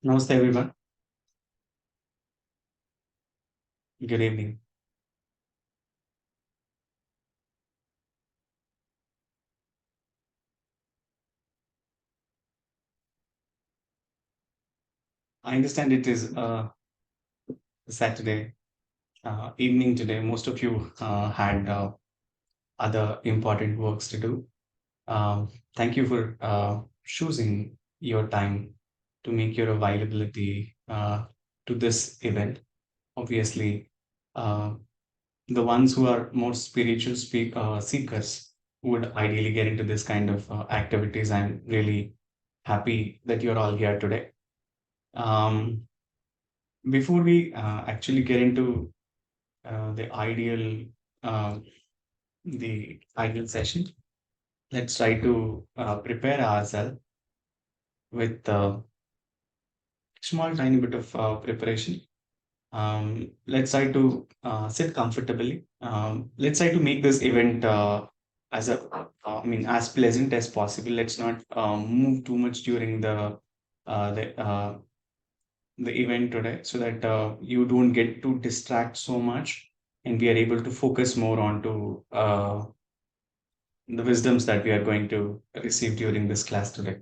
Namaste, everyone. Good evening. I understand it is Saturday evening today. Most of you had other important works to do. Thank you for choosing your time to make your availability to this event. Obviously, uh, the ones who are more spiritual seekers would ideally get into this kind of activities. I'm really happy that you're all here today. Um, Before we actually get into uh, the ideal uh, the ideal session, let's try to prepare ourselves with a small tiny bit of preparation. Let's try to sit comfortably. Let's try to make this event as as pleasant as possible. Let's not move too much during the event today so that you don't get to distract so much and we are able to focus more onto the wisdoms that we are going to receive during this class today,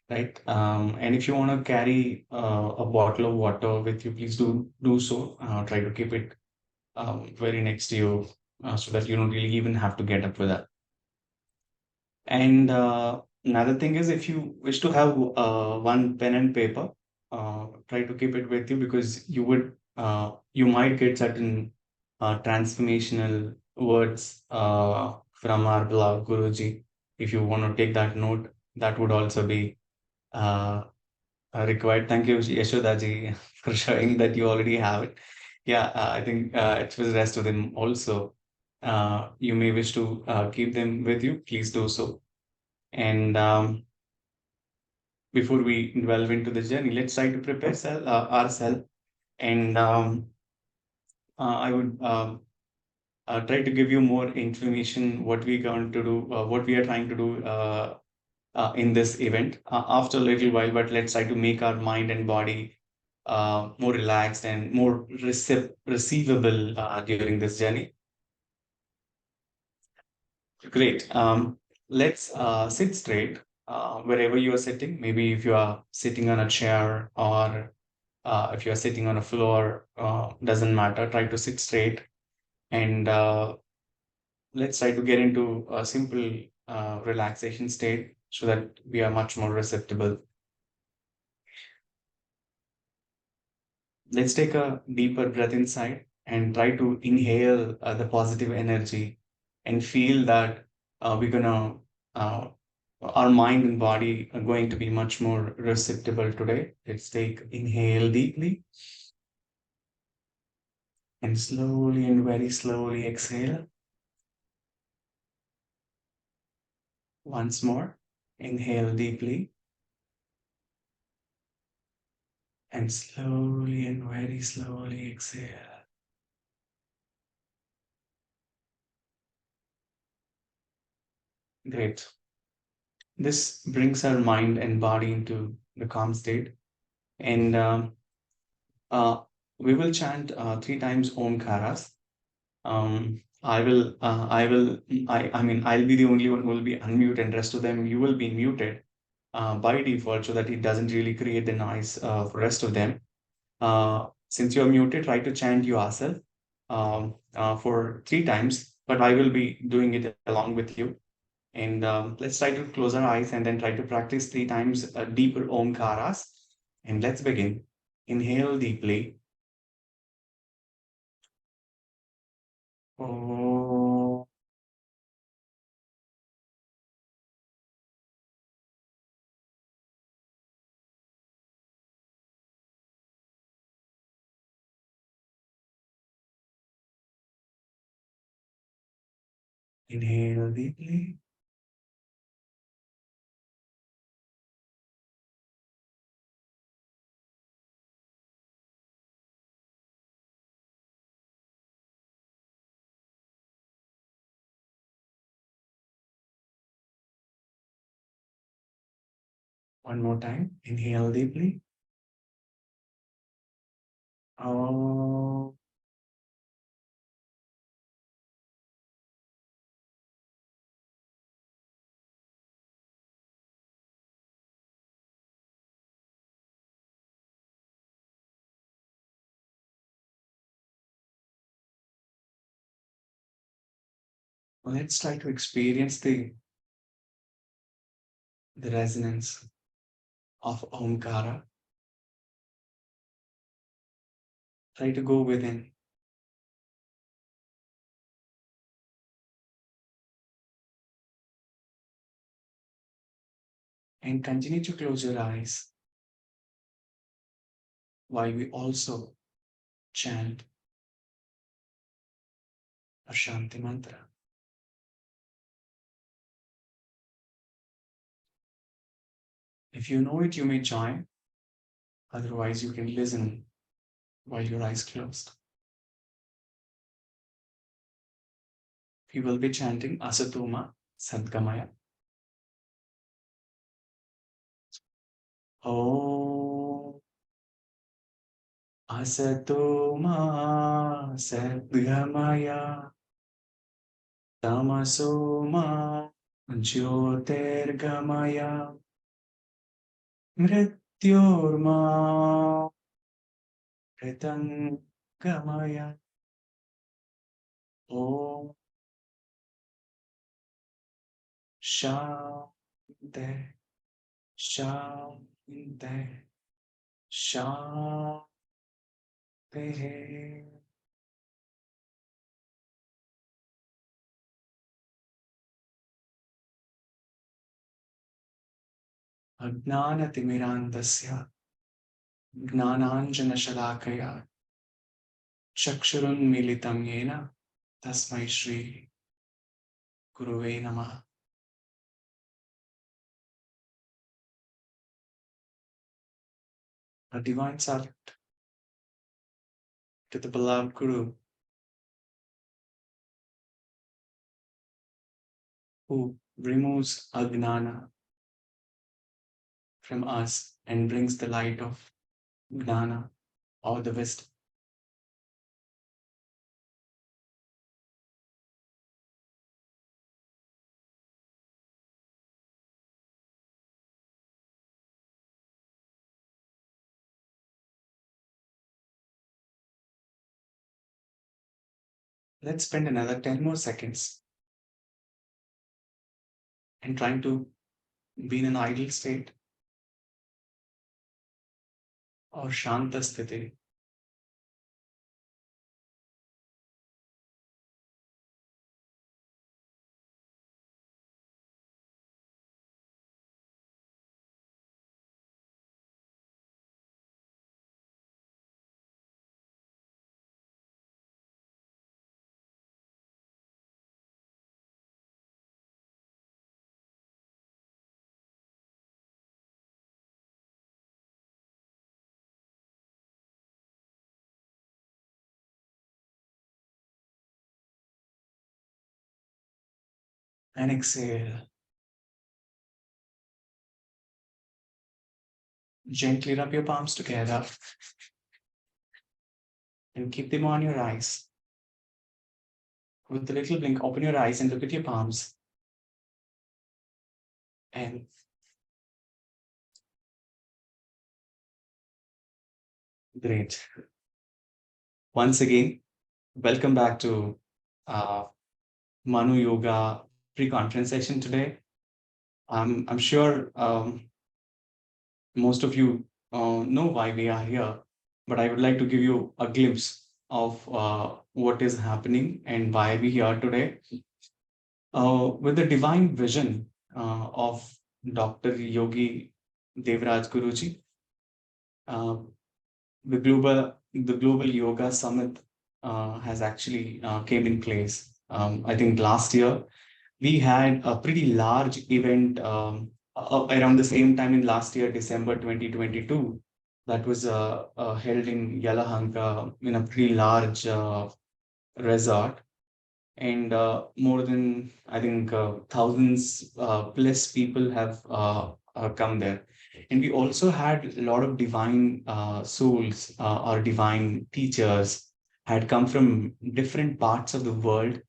right? And if you want to carry a bottle of water with you, please do so. Try to keep it very next to you so that you don't really even have to get up with that. And another thing is, if you wish to have one pen and paper, try to keep it with you because you might get certain transformational words from our beloved Guruji. If you want to take that note, that would also be uh, required. Thank you, Yashodaji, for showing that you already have it. Yeah, I think it was rest of them also. You may wish to keep them with you. Please do so. And before we delve into the journey, let's try to prepare ourselves. And I would try to give you more information what we're going to do, what we are trying to do in this event after a little while. But let's try to make our mind and body more relaxed and more receivable during this journey. Great. Let's sit straight wherever you are sitting. Maybe if you are sitting on a chair or if you are sitting on a floor, doesn't matter. Try to sit straight and let's try to get into a simple relaxation state so that we are much more receptible. Let's take a deeper breath inside and try to inhale the positive energy and feel that we're gonna uh, our mind and body are going to be much more receptible today. Let's take inhale deeply and slowly and very slowly exhale. Once more, inhale deeply and slowly and very slowly exhale. Great. This brings our mind and body into the calm state. And uh, we will chant three times Omkaras. I mean, I'll be the only one who will be unmuted, and rest of them you will be muted by default so that it doesn't really create the noise for rest of them. Since you're muted, try to chant yourself for three times, but I will be doing it along with you. And let's try to close our eyes and then try to practice three times deeper Omkaras. And let's begin. Inhale deeply. Oh, inhale deeply. One more time. Inhale deeply. Oh, let's try to experience the resonance of Omkara. Try to go within and continue to close your eyes while we also chant a Shanti mantra. If you know it, you may join. Otherwise, you can listen while your eyes closed. We will be chanting Asatoma Sadgamaya. Om Asatoma Sadgamaya Tamasoma Jyotirgamaya Mrityorma Ritangamaya. Om Shanti Shanti Shanti. Ajnanatimirandasya ज्ञानाञ्जनशलाकया चक्षुरुन्मीलितं येन तस्मै श्री गुरुवे नमः. A divine salute to the beloved Guru who removes Ajnana from us and brings the light of Gnana or the wisdom. Let's spend another 10 more seconds and trying to be in an idle state or Shanta Sthiti. And exhale. Gently rub your palms together and keep them on your eyes. With a little blink, open your eyes and look at your palms. And great. Once again, welcome back to uh, ManoYoga pre-conference session today. I'm sure most of you know why we are here, but I would like to give you a glimpse of what is happening and why we're here today. With the divine vision of Dr. Yogi Devraj Guruji, uh, the global yoga summit has actually came in place. I think last year we had a pretty large event around the same time in last year, December 2022. That was held in Yelahanka in a pretty large resort, and more than I think thousands plus people have come there. And we also had a lot of divine souls or divine teachers had come from different parts of the world,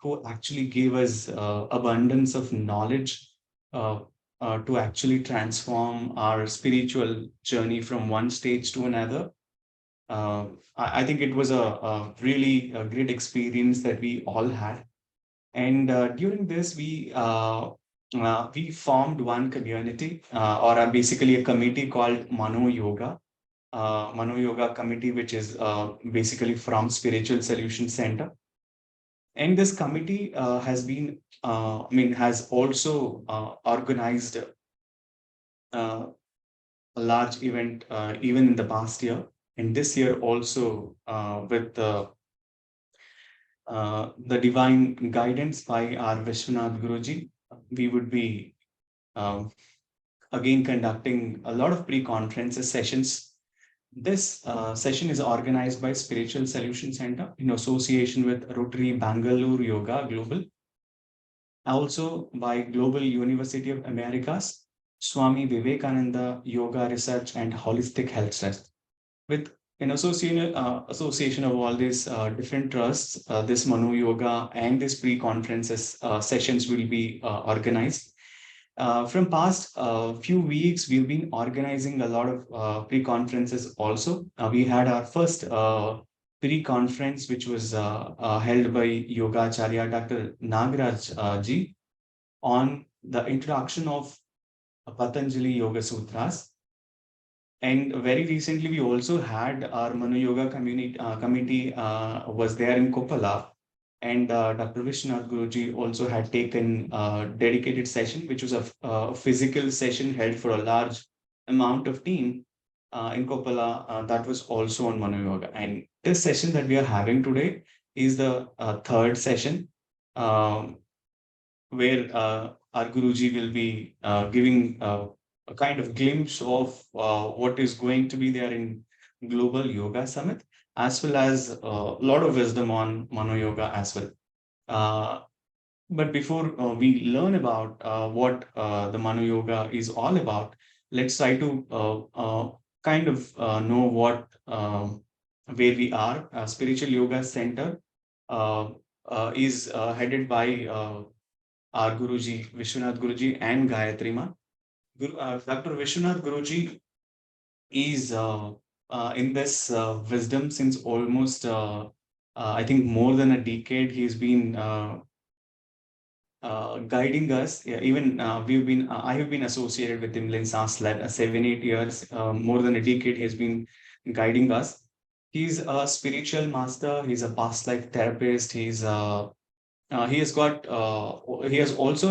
who actually gave us abundance of knowledge uh, to actually transform our spiritual journey from one stage to another. Uh, I think it was a really a great experience that we all had. And during this, we formed one community, or basically a committee called ManoYoga. ManoYoga committee, which is basically from Spiritual Solution Center. And this committee has also organized uh, a large event even in the past year. And this year also, with the divine guidance by our Vishwanath Guruji, we would be um, again conducting a lot of pre-conferences sessions. This session is organized by Spiritual Solution Center in association with Rotary Bangalore Yoga Global, also by Global University of Americas, Swami Vivekananda Yoga Research and Holistic Health Trust. With an association of all these different trusts, this Mano Yoga and this pre-conferences sessions will be organized. From past few weeks, we've been organizing a lot of pre-conferences also. We had our first pre-conference, which was held by Yogacharya Dr. Nagaraj ji on the introduction of Patanjali Yoga Sutras. And very recently, we also had our ManoYoga committee was there in Koppala, and Dr. Vishwanath Guruji also had taken a dedicated session, which was a physical session held for a large amount of team in Koppala. That was also on ManoYoga. And this session that we are having today is the third session. Um, where our Guruji will be giving a kind of glimpse of what is going to be there in Global Yoga Summit, as well as a lot of wisdom on Mano Yoga as well. Uh, but before we learn about what the Mano Yoga is all about, let's try to kind of know what where we are. Spiritual Yoga Center uh, is headed by our Guruji, Vishwanath Guruji and Gayatri Ma. Dr. Vishwanath Guruji is in this wisdom since almost, I think, more than a decade. He's been guiding us. Yeah, even I have been associated with him since last 7, 8 years, more than a decade. He has been guiding us. He's a spiritual master. He's a past life therapist. He has also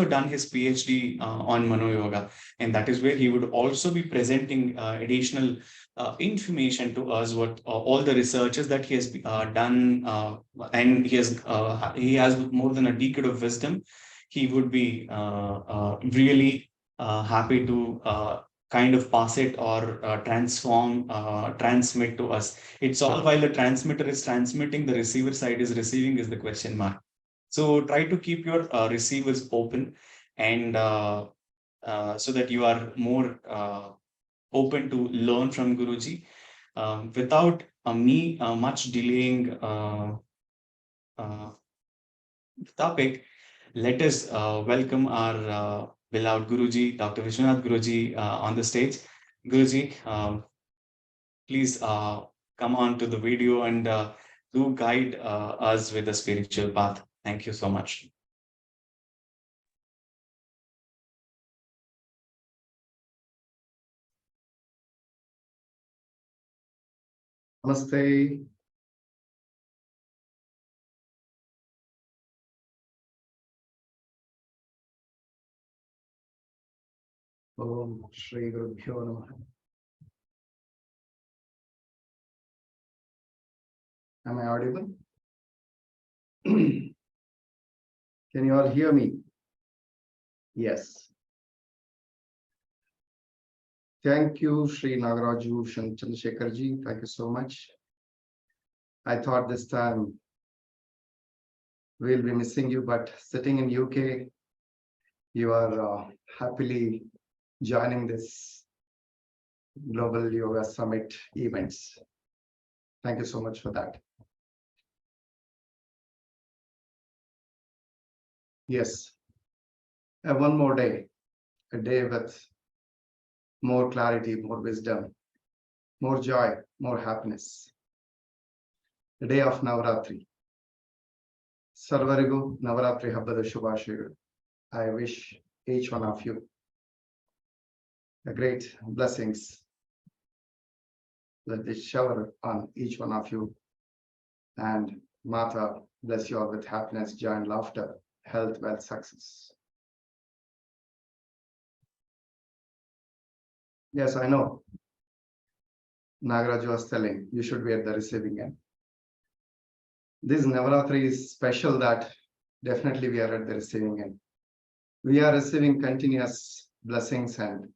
done his PhD on ManoYoga, and that is where he would also be presenting additional information to us what all the researches that he has done, and he has more than a decade of wisdom. He would be really happy to kind of pass it or transmit to us. It's all while the transmitter is transmitting, the receiver side is receiving is the question mark. So try to keep your receivers open, and so that you are more open to learn from Guruji. Without me much delaying uh, the topic, let us welcome our beloved Guruji, Dr. Vishwanath Guruji, on the stage. Guruji, please come on to the video and do guide us with the spiritual path. Thank you so much. Namaste. Om Shri Gurubhyo Namaha. Am I audible? Can you all hear me? Yes. Thank you, Shri Nagaraju Chandrasekharji. Thank you so much. I thought this time we'll be missing you, but sitting in UK, you are happily joining this Global Yoga Summit events. Thank you so much for that. Yes, one more day, a day with more clarity, more wisdom, more joy, more happiness. The day of Navaratri. Sarvarigu Navaratri Habbada Shubhashayulu. I wish each one of you a great blessings. Let it shower on each one of you. And Mata bless you all with happiness, joy, and laughter, health, wealth, success. Yes, I know. Nagaraj was telling you should be at the receiving end. This Navaratri is special that definitely we are at the receiving end. We are receiving continuous blessings and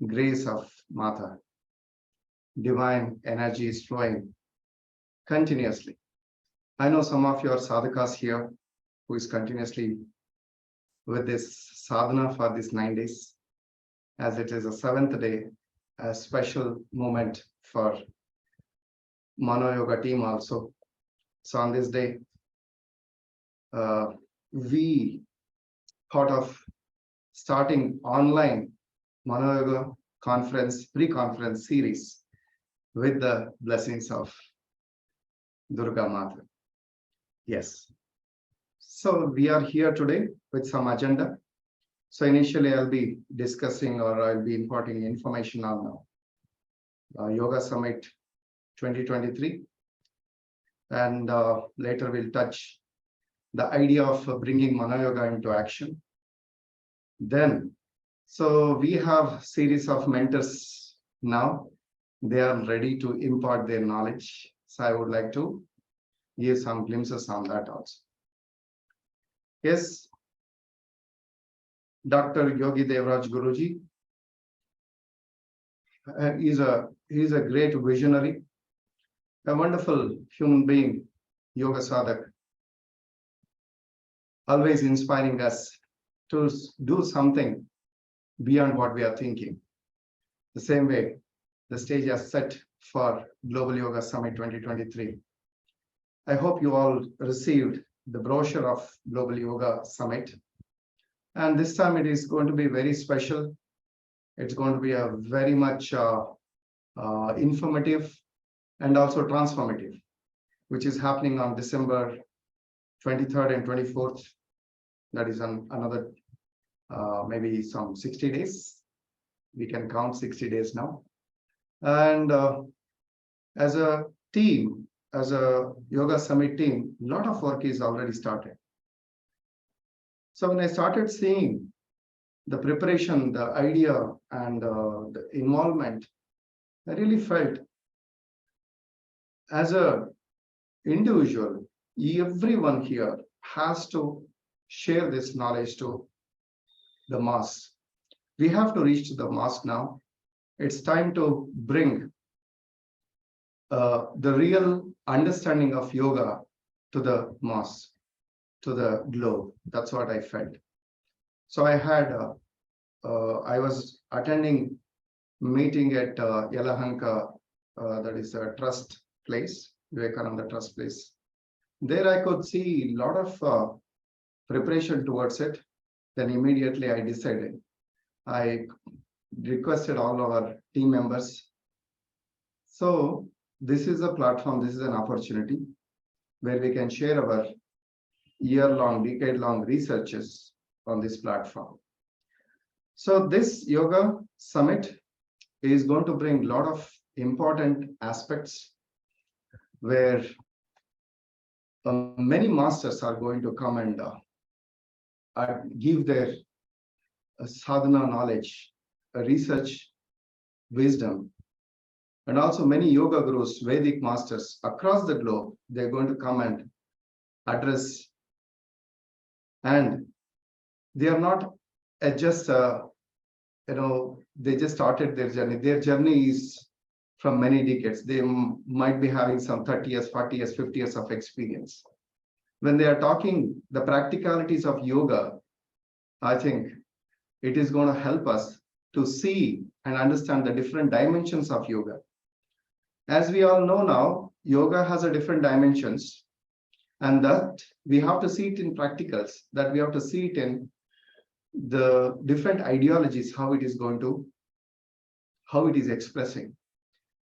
grace of Mata. Divine energy is flowing continuously. I know some of your sadhakas here who is continuously with this sadhana for these 9 days, as it is a 7th day, a special moment for ManoYoga team also. So on this day, we thought of starting online ManoYoga conference, pre-conference series with the blessings of Durga Mata. Yes. So we are here today with some agenda. So initially I'll be discussing or I'll be imparting information on Yoga Summit 2023. And later we'll touch the idea of bringing ManoYoga into action. Then, so we have series of mentors now. They are ready to impart their knowledge. So I would like to give some glimpses on that also. Yes, Dr. Yogi Devraj Guruji is a great visionary, a wonderful human being, yoga sadhak, always inspiring us to do something beyond what we are thinking. The same way, the stage is set for Global Yoga Summit 2023. I hope you all received the brochure of Global Yoga Summit. And this time it is going to be very special. It's going to be a very much informative and also transformative, which is happening on December 23rd and 24th. That is another maybe some 60 days. We can count 60 days now. And as a team, as a Yoga Summit team, a lot of work is already started. So when I started seeing the preparation, the idea, and the involvement, I really felt as a individual, everyone here has to share this knowledge to the mass. We have to reach to the mass now. It's time to bring the real understanding of yoga to the mass, to the globe. That's what I felt. So I had, I was attending meeting at Yelahanka, that is a trust place, Vivekananda trust place. There I could see a lot of preparation towards it. Then immediately I decided, I requested all our team members. So this is a platform, this is an opportunity where we can share our year-long, decade-long researches on this platform. So this Yoga Summit is going to bring a lot of important aspects where many masters are going to come and give their sadhana knowledge, research, wisdom, and also many yoga gurus, Vedic masters across the globe. They're going to come and address, and they are not just they just started their journey. Their journey is from many decades. They might be having some 30 years, 40 years, 50 years of experience. When they are talking the practicalities of yoga, I think it is going to help us to see and understand the different dimensions of yoga. As we all know now, yoga has a different dimensions, and that we have to see it in practicals, that we have to see it in the different ideologies, how it is expressing.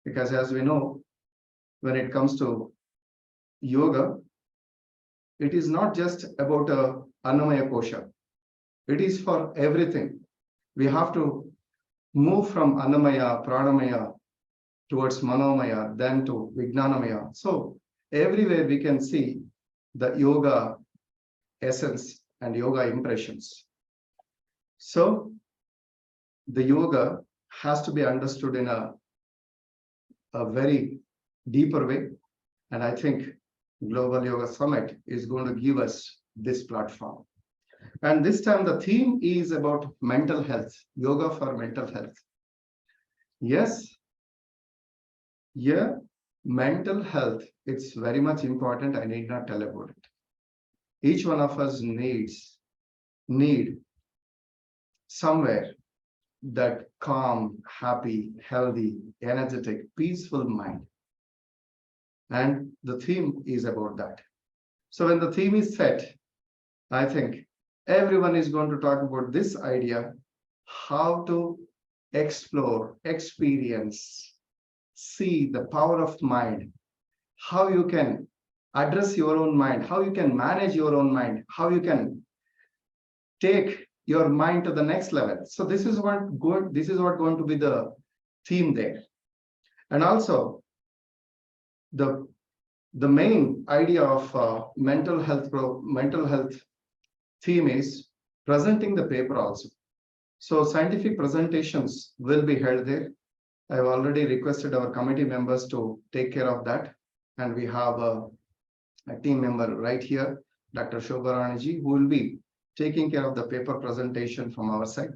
Because as we know, when it comes to yoga, it is not just about a Annamaya Kosha. It is for everything. We have to move from Annamaya, Pranamaya towards Manomaya, then to Vijnanamaya. So everywhere we can see the yoga essence and yoga impressions. So the yoga has to be understood in a very deeper way. And I think Global Yoga Summit is going to give us this platform. And this time the theme is about mental health, yoga for mental health. Yes, yeah, mental health, it's very much important. I need not tell about it. Each one of us need somewhere that calm, happy, healthy, energetic, peaceful mind. And the theme is about that. So when the theme is set, I think everyone is going to talk about this idea, how to explore, experience, see the power of mind, how you can address your own mind, how you can manage your own mind, how you can take your mind to the next level. So this is what going to be the theme there. And also the main idea of mental health theme is presenting the paper also. So scientific presentations will be held there. I've already requested our committee members to take care of that. And we have a team member right here, Dr. Shobharanaji, who will be taking care of the paper presentation from our side.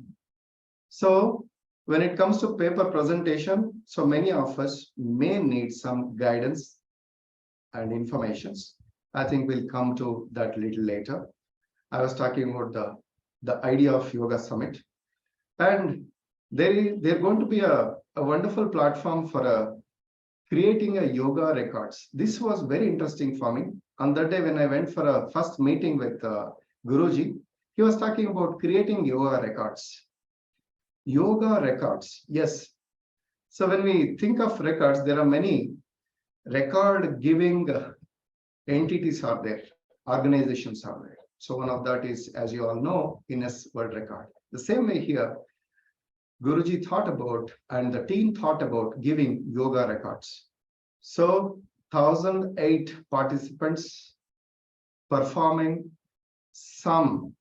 So when it comes to paper presentation, so many of us may need some guidance and informations. I think we'll come to that little later. I was talking about the idea of Yoga Summit. And they're going to be a wonderful platform for creating a yoga records. This was very interesting for me. On that day when I went for a first meeting with Guruji, he was talking about creating yoga records. Yoga records, yes. So when we think of records, there are many record-giving entities are there, organizations are there. So one of that is, as you all know, Guinness World Record. The same way here, Guruji thought about, and the team thought about giving yoga records. So 1,008 participants performing some,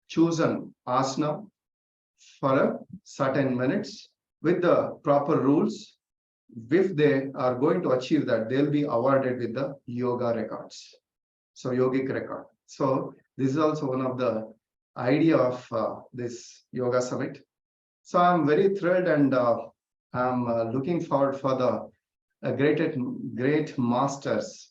chosen asana for a certain minutes with the proper rules. If they are going to achieve that, they'll be awarded with the yoga records. So yogic record. So this is also one of the idea of this yoga summit. So I'm very thrilled, and I'm looking forward for the great masters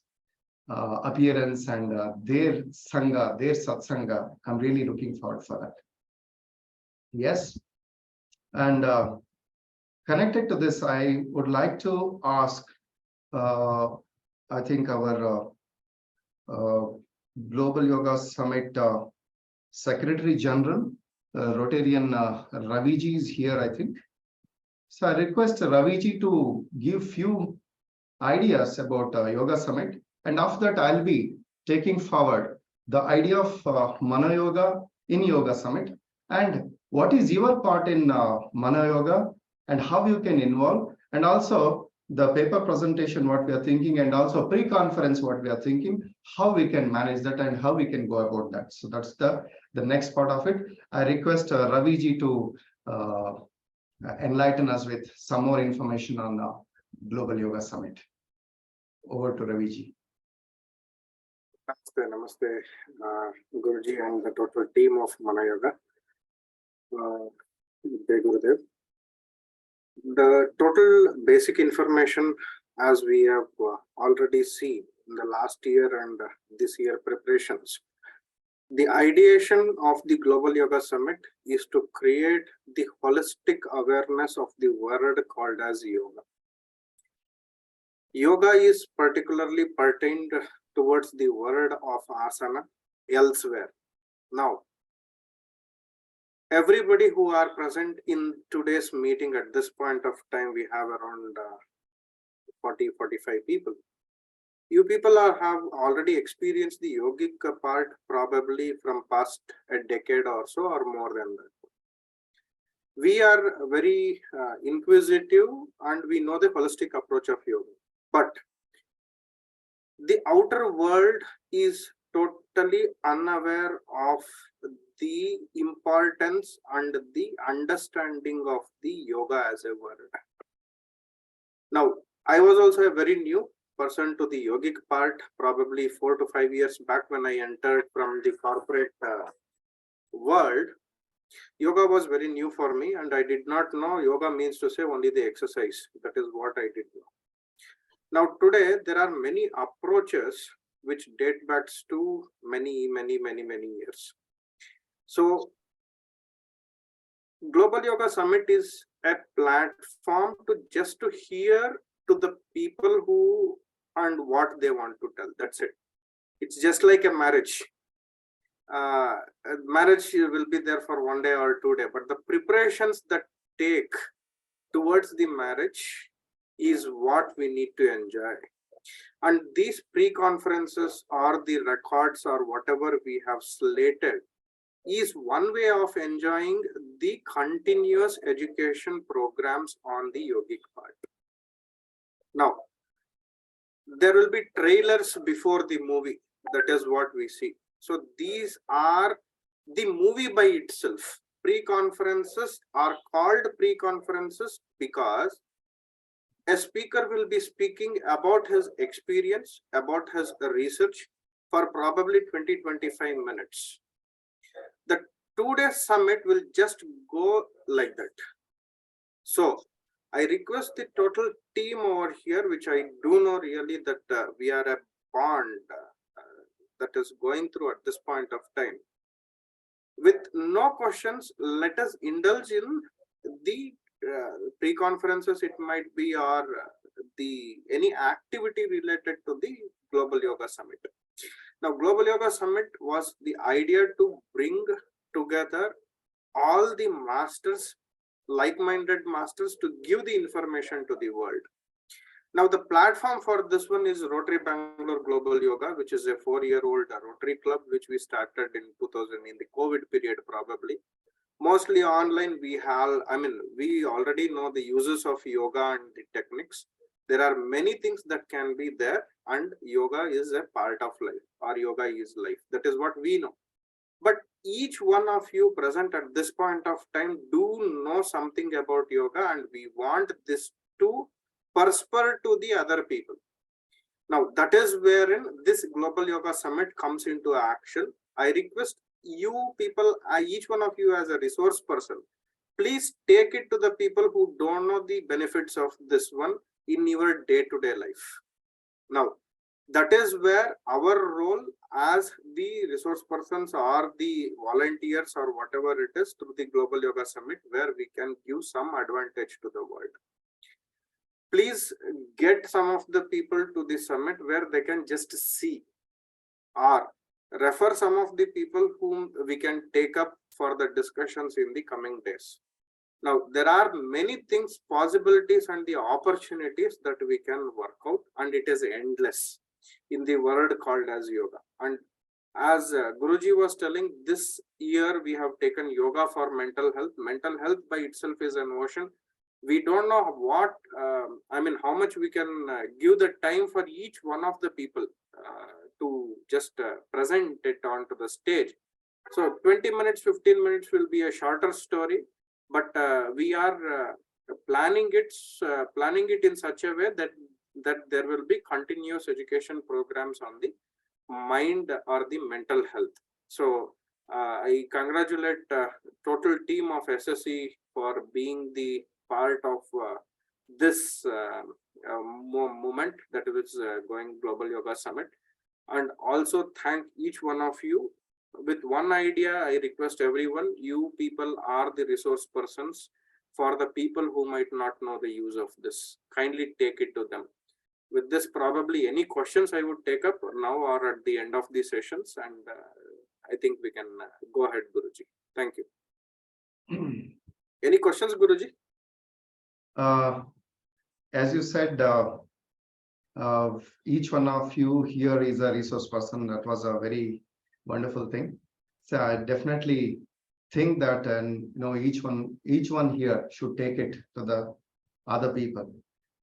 appearance and their sangha, their satsanga. I'm really looking forward for that. Yes, and connected to this, I would like to ask, I think our Global Yoga Summit Secretary General, Rotarian Raviji is here, I think. So I request Raviji to give few ideas about Yoga Summit, and after that I'll be taking forward the idea of ManoYoga in Yoga Summit, and what is your part in ManoYoga and how you can involve, and also the paper presentation, what we are thinking, and also pre-conference, what we are thinking, how we can manage that and how we can go about that. So that's the next part of it. I request Raviji to enlighten us with some more information on Global Yoga Summit. Over to Raviji. Namaste, Guruji and the total team of ManoYoga. Jai Gurudev. The total basic information, as we have already seen in the last year and this year preparations, The ideation of the Global Yoga Summit is to create the holistic awareness of the word called as yoga. Yoga is particularly pertained towards the word of asana elsewhere. Now, everybody who are present in today's meeting at this point of time, we have around 40-45 people. You people have already experienced the yogic part probably from past a decade or so, or more than that. We are very inquisitive and we know the holistic approach of yoga. But the outer world is totally unaware of the importance and the understanding of the yoga as a word. Now, I was also a very new person to the yogic part, probably 4 to 5 years back when I entered from the corporate world. Yoga was very new for me, and I did not know yoga means to say only the exercise. That is what I did know. Now, today, there are many approaches which date back to many years. So, Global Yoga Summit is a platform to just to hear to the people who and what they want to tell. That's it. It's just like a marriage. Marriage will be there for 1 day or 2 days, but the preparations that take towards the marriage is what we need to enjoy. And these pre-conferences or the records or whatever we have slated is one way of enjoying the continuous education programs on the yogic part. Now, there will be trailers before the movie. That is what we see. So these are the movie by itself. Pre-conferences are called pre-conferences because a speaker will be speaking about his experience, about his research for probably 20-25 minutes. The 2-day summit will just go like that. So I request the total team over here, which I do know really that we are a bond that is going through at this point of time. With no questions, let us indulge in the pre-conferences, it might be, or the any activity related to the Global Yoga Summit. Now, Global Yoga Summit was the idea to bring together all the masters, like-minded masters, to give the information to the world. Now, the platform for this one is Rotary Bangalore Global Yoga, which is a 4-year-old Rotary club, which we started in 2000 in the COVID period, probably. Mostly online, we already know the uses of yoga and the techniques. There are many things that can be there, and yoga is a part of life, or yoga is life. That is what we know. But each one of you present at this point of time do know something about yoga, and we want this to perspire to the other people. Now, that is wherein this Global Yoga Summit comes into action. I request you people, each one of you as a resource person, please take it to the people who don't know the benefits of this one in your day-to-day life. Now, that is where our role as the resource persons or the volunteers or whatever it is through the Global Yoga Summit, where we can give some advantage to the world. Please get some of the people to the summit where they can just see, or refer some of the people whom we can take up for the discussions in the coming days. Now, there are many things, possibilities and the opportunities that we can work out, and it is endless in the world called as yoga. And as Guruji was telling, this year we have taken yoga for mental health. Mental health by itself is an ocean. We don't know what, how much we can give the time for each one of the people to just present it onto the stage. So 20 minutes, 15 minutes will be a shorter story, but we are planning it in such a way that there will be continuous education programs on the mind or the mental health. So I congratulate total team of SSE for being the part of this movement that is going Global Yoga Summit, and also thank each one of you with one idea, I request everyone, you people are the resource persons for the people who might not know the use of this. Kindly take it to them. With this, probably any questions I would take up now or at the end of the sessions, and I think we can go ahead, Guruji. Thank you. Any questions, Guruji? As you said, each one of you here is a resource person. That was a very wonderful thing. So I definitely think that, and each one here should take it to the other people,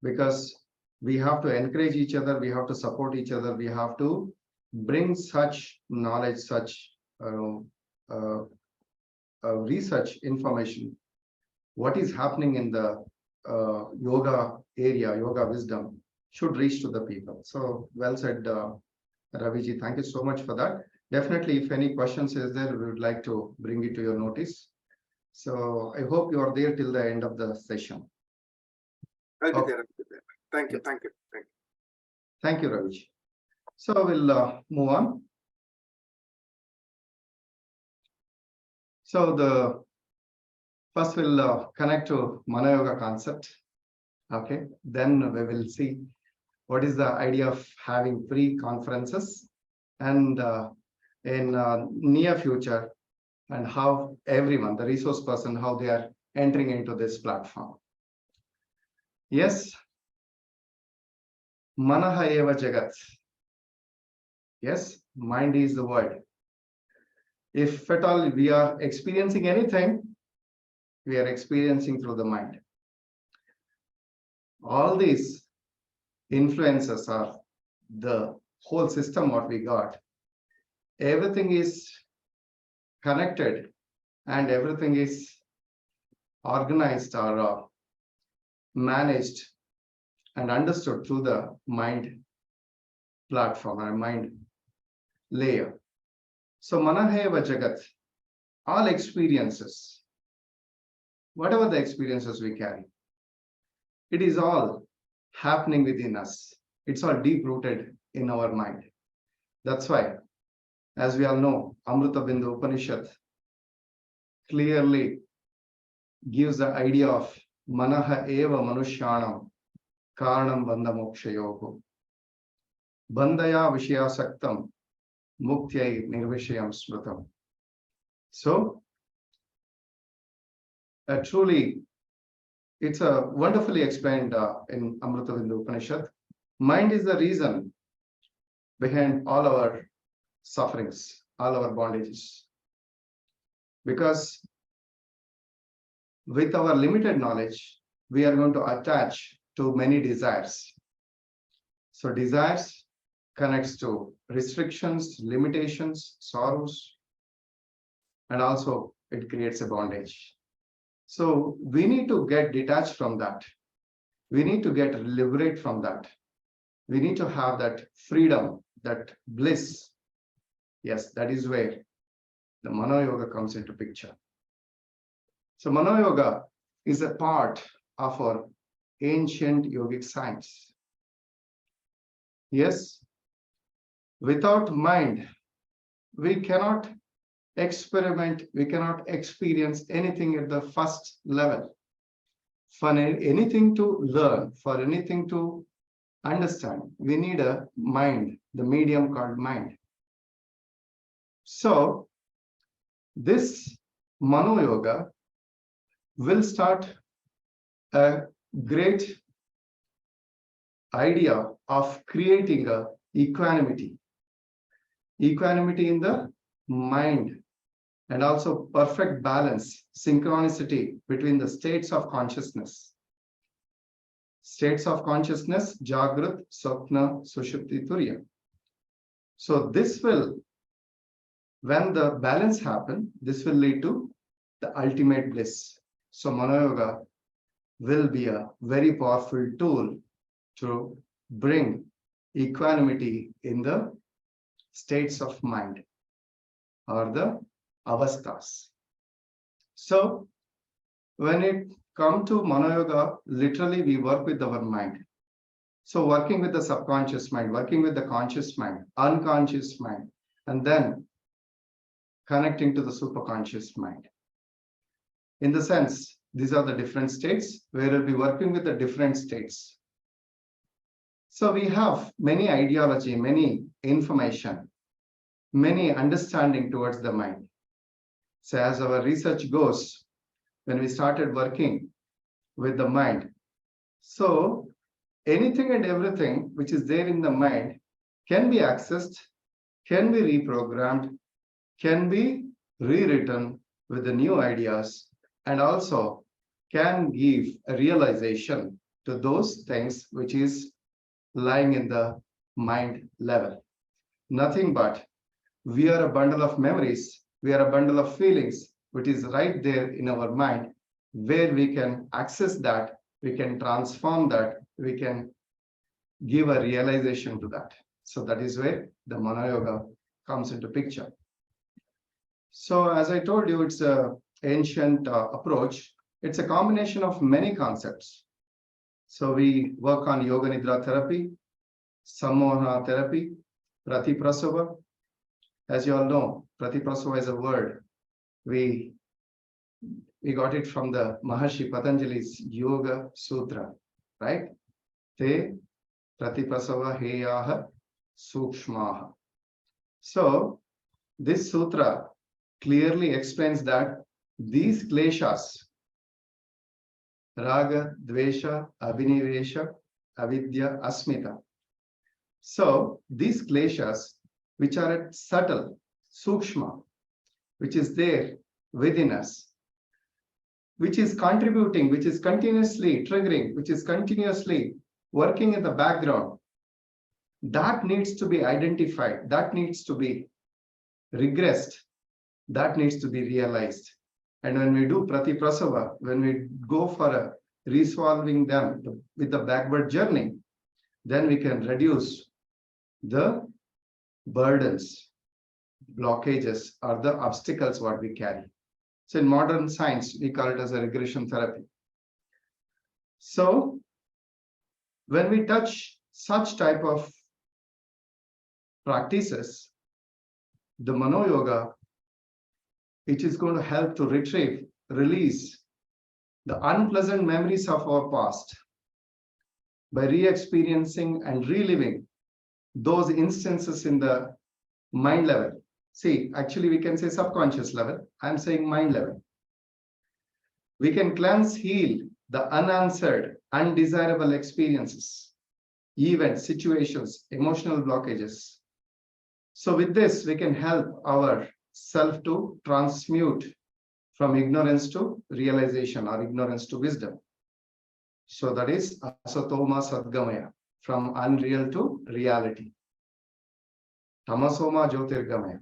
because we have to encourage each other, we have to support each other, we have to bring such knowledge, such research information, what is happening in the yoga area, yoga wisdom should reach to the people. So well said, Raviji. Thank you so much for that. Definitely, if any questions is there, we would like to bring it to your notice. So I hope you are there till the end of the session. I'll be there. Thank you. Thank you. Thank you. Thank you, Raviji. So we'll move on. So first we'll connect to ManoYoga concept. Okay, then we will see what is the idea of having free conferences, and in near future, and how everyone, the resource person, how they are entering into this platform. Yes, Manaha eva jagat. Yes, mind is the word. If at all we are experiencing anything, we are experiencing through the mind. All these influences are the whole system what we got. Everything is connected and everything is organized or managed and understood through the mind platform or mind layer. So Manaheva Jagat, all experiences, whatever the experiences we carry, it is all happening within us. It's all deep rooted in our mind. That's why, as we all know, Amrita Bindu Upanishad clearly gives the idea of Manaha eva manushyanam karanam bandha mokshayoho. Bandhaya vishayasaktam muktyai nirvishayam smritam. So, truly, it's a wonderfully explained in Amrita Bindu Upanishad. Mind is the reason behind all our sufferings, all our bondages. Because with our limited knowledge, we are going to attach to many desires. So desires connects to restrictions, limitations, sorrows, and also it creates a bondage. So we need to get detached from that. We need to get liberate from that. We need to have that freedom, that bliss. Yes, that is where the ManoYoga comes into picture. So ManoYoga is a part of our ancient yogic science. Yes, without mind, we cannot experiment, we cannot experience anything at the first level. For anything to learn, for anything to understand, we need a mind, the medium called mind. So this ManoYoga will start a great idea of creating a equanimity in the mind, and also perfect balance, synchronicity between the states of consciousness. States of consciousness, Jagrat, Swapna, Sushupti, Turiya. So this will, when the balance happens, this will lead to the ultimate bliss. So ManoYoga will be a very powerful tool to bring equanimity in the states of mind or the avasthas. So when it comes to ManoYoga, literally we work with our mind. So working with the subconscious mind, working with the conscious mind, unconscious mind, and then connecting to the superconscious mind. In the sense, these are the different states where we'll be working with the different states. So we have many ideology, many information, many understanding towards the mind. So as our research goes, when we started working with the mind, so anything and everything which is there in the mind can be accessed, can be reprogrammed, can be rewritten with the new ideas, and also can give a realization to those things which is lying in the mind level. Nothing but we are a bundle of memories, we are a bundle of feelings, which is right there in our mind, where we can access that, we can transform that, we can give a realization to that. So that is where the ManoYoga comes into picture. So as I told you, it's an ancient approach. It's a combination of many concepts. So we work on Yoga Nidra therapy, Sammohana therapy, Pratiprasava. As you all know, Pratiprasava is a word. We got it from the Maharshi Patanjali's Yoga Sutra, right? Te Pratiprasava heyaha sukshmaha. So this sutra clearly explains that these kleshas, raga, dvesha, abhinivesha, avidya, asmita. So these kleshas, which are at subtle, sukshma, which is there within us, which is contributing, which is continuously triggering, which is continuously working in the background, that needs to be identified, that needs to be regressed, that needs to be realized. And when we do Pratiprasava, when we go for a resolving them with the backward journey, then we can reduce the burdens, blockages, or the obstacles what we carry. So in modern science, we call it as a regression therapy. So when we touch such type of practices, the ManoYoga, it is going to help to retrieve, release the unpleasant memories of our past by re-experiencing and reliving those instances in the mind level. See, actually we can say subconscious level. I'm saying mind level. We can cleanse, heal the unanswered, undesirable experiences, events, situations, emotional blockages. So with this, we can help our self to transmute from ignorance to realization or ignorance to wisdom. So that is asatoma sadgamaya, from unreal to reality. Tamasoma jyotirgamaya,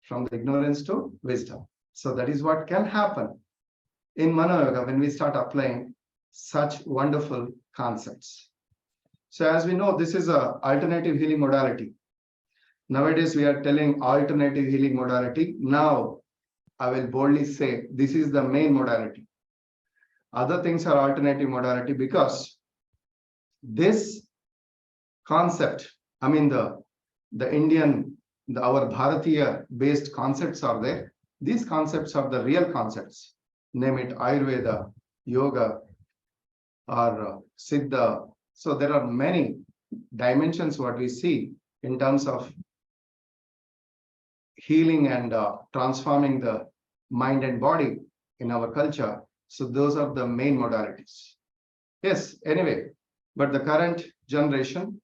from the ignorance to wisdom. So that is what can happen in ManoYoga when we start applying such wonderful concepts. So as we know, this is an alternative healing modality. Nowadays, we are telling alternative healing modality. Now, I will boldly say this is the main modality. Other things are alternative modality because this concept, I mean the Indian, our Bharatiya based concepts are there. These concepts are the real concepts. Name it Ayurveda, Yoga, or Siddha. So there are many dimensions what we see in terms of healing and transforming the mind and body in our culture. So those are the main modalities. Yes, anyway, but the current generation,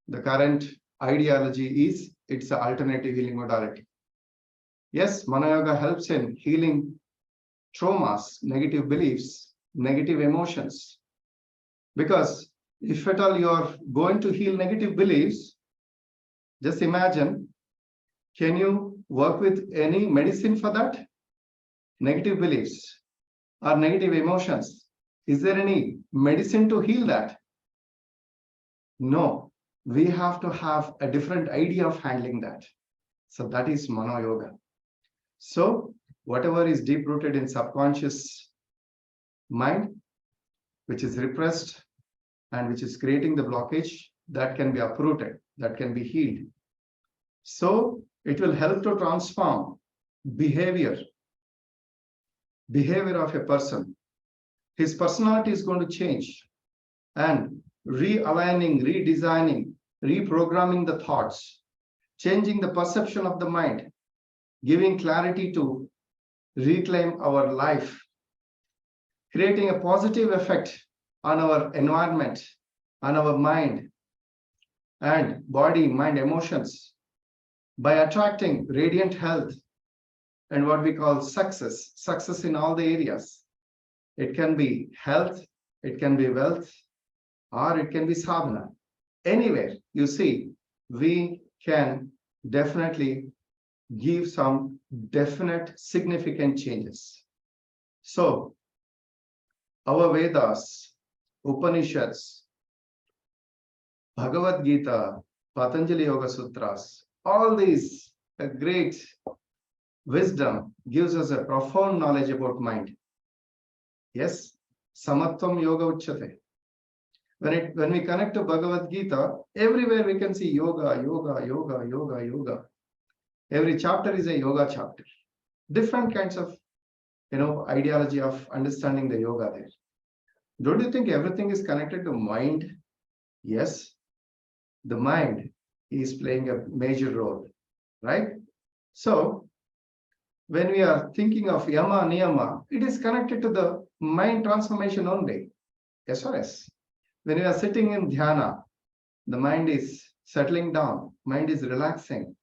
the current ideology is it's an alternative healing modality. Yes, ManoYoga helps in healing traumas, negative beliefs, negative emotions. Because if at all you are going to heal negative beliefs, just imagine, can you work with any medicine for that? Negative beliefs or negative emotions. Is there any medicine to heal that? No, we have to have a different idea of handling that. So that is ManoYoga. So whatever is deep rooted in subconscious mind, which is repressed and which is creating the blockage, that can be uprooted, that can be healed. So it will help to transform behavior of a person. His personality is going to change, and realigning, redesigning, reprogramming the thoughts, changing the perception of the mind, giving clarity to reclaim our life, creating a positive effect on our environment, on our mind and body, mind, emotions, by attracting radiant health and what we call success in all the areas. It can be health, it can be wealth, or it can be sadhana. Anywhere, you see, we can definitely give some definite significant changes. So, our Vedas, Upanishads, Bhagavad Gita, Patanjali Yoga Sutras, all these great wisdom gives us a profound knowledge about mind. Yes, Samatvam Yoga Uchyate. When we connect to Bhagavad Gita, everywhere we can see yoga, yoga, yoga, yoga, yoga. Every chapter is a yoga chapter. Different kinds of, ideology of understanding the yoga there. Don't you think everything is connected to mind? Yes, the mind is playing a major role, right? So, when we are thinking of yama, niyama, it is connected to the mind transformation only. Yes or yes? When we are sitting in dhyana, the mind is settling down, mind is relaxing.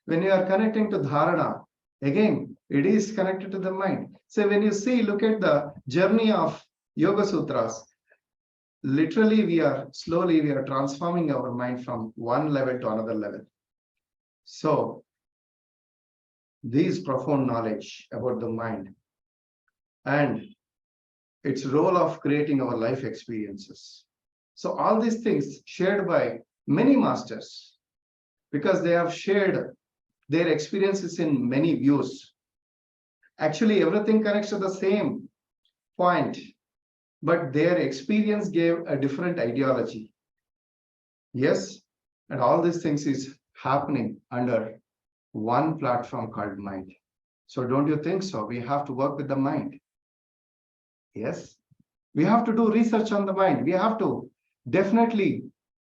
When you are connecting to dharana, again, it is connected to the mind. So when you see, look at the journey of Yoga Sutras, literally we are transforming our mind from one level to another level. So this profound knowledge about the mind and its role of creating our life experiences. So all these things shared by many masters, because they have shared their experiences in many views. Actually, everything connects to the same point, but their experience gave a different ideology. Yes, and all these things is happening under one platform called mind. So don't you think so? We have to work with the mind. Yes, we have to do research on the mind. We have to definitely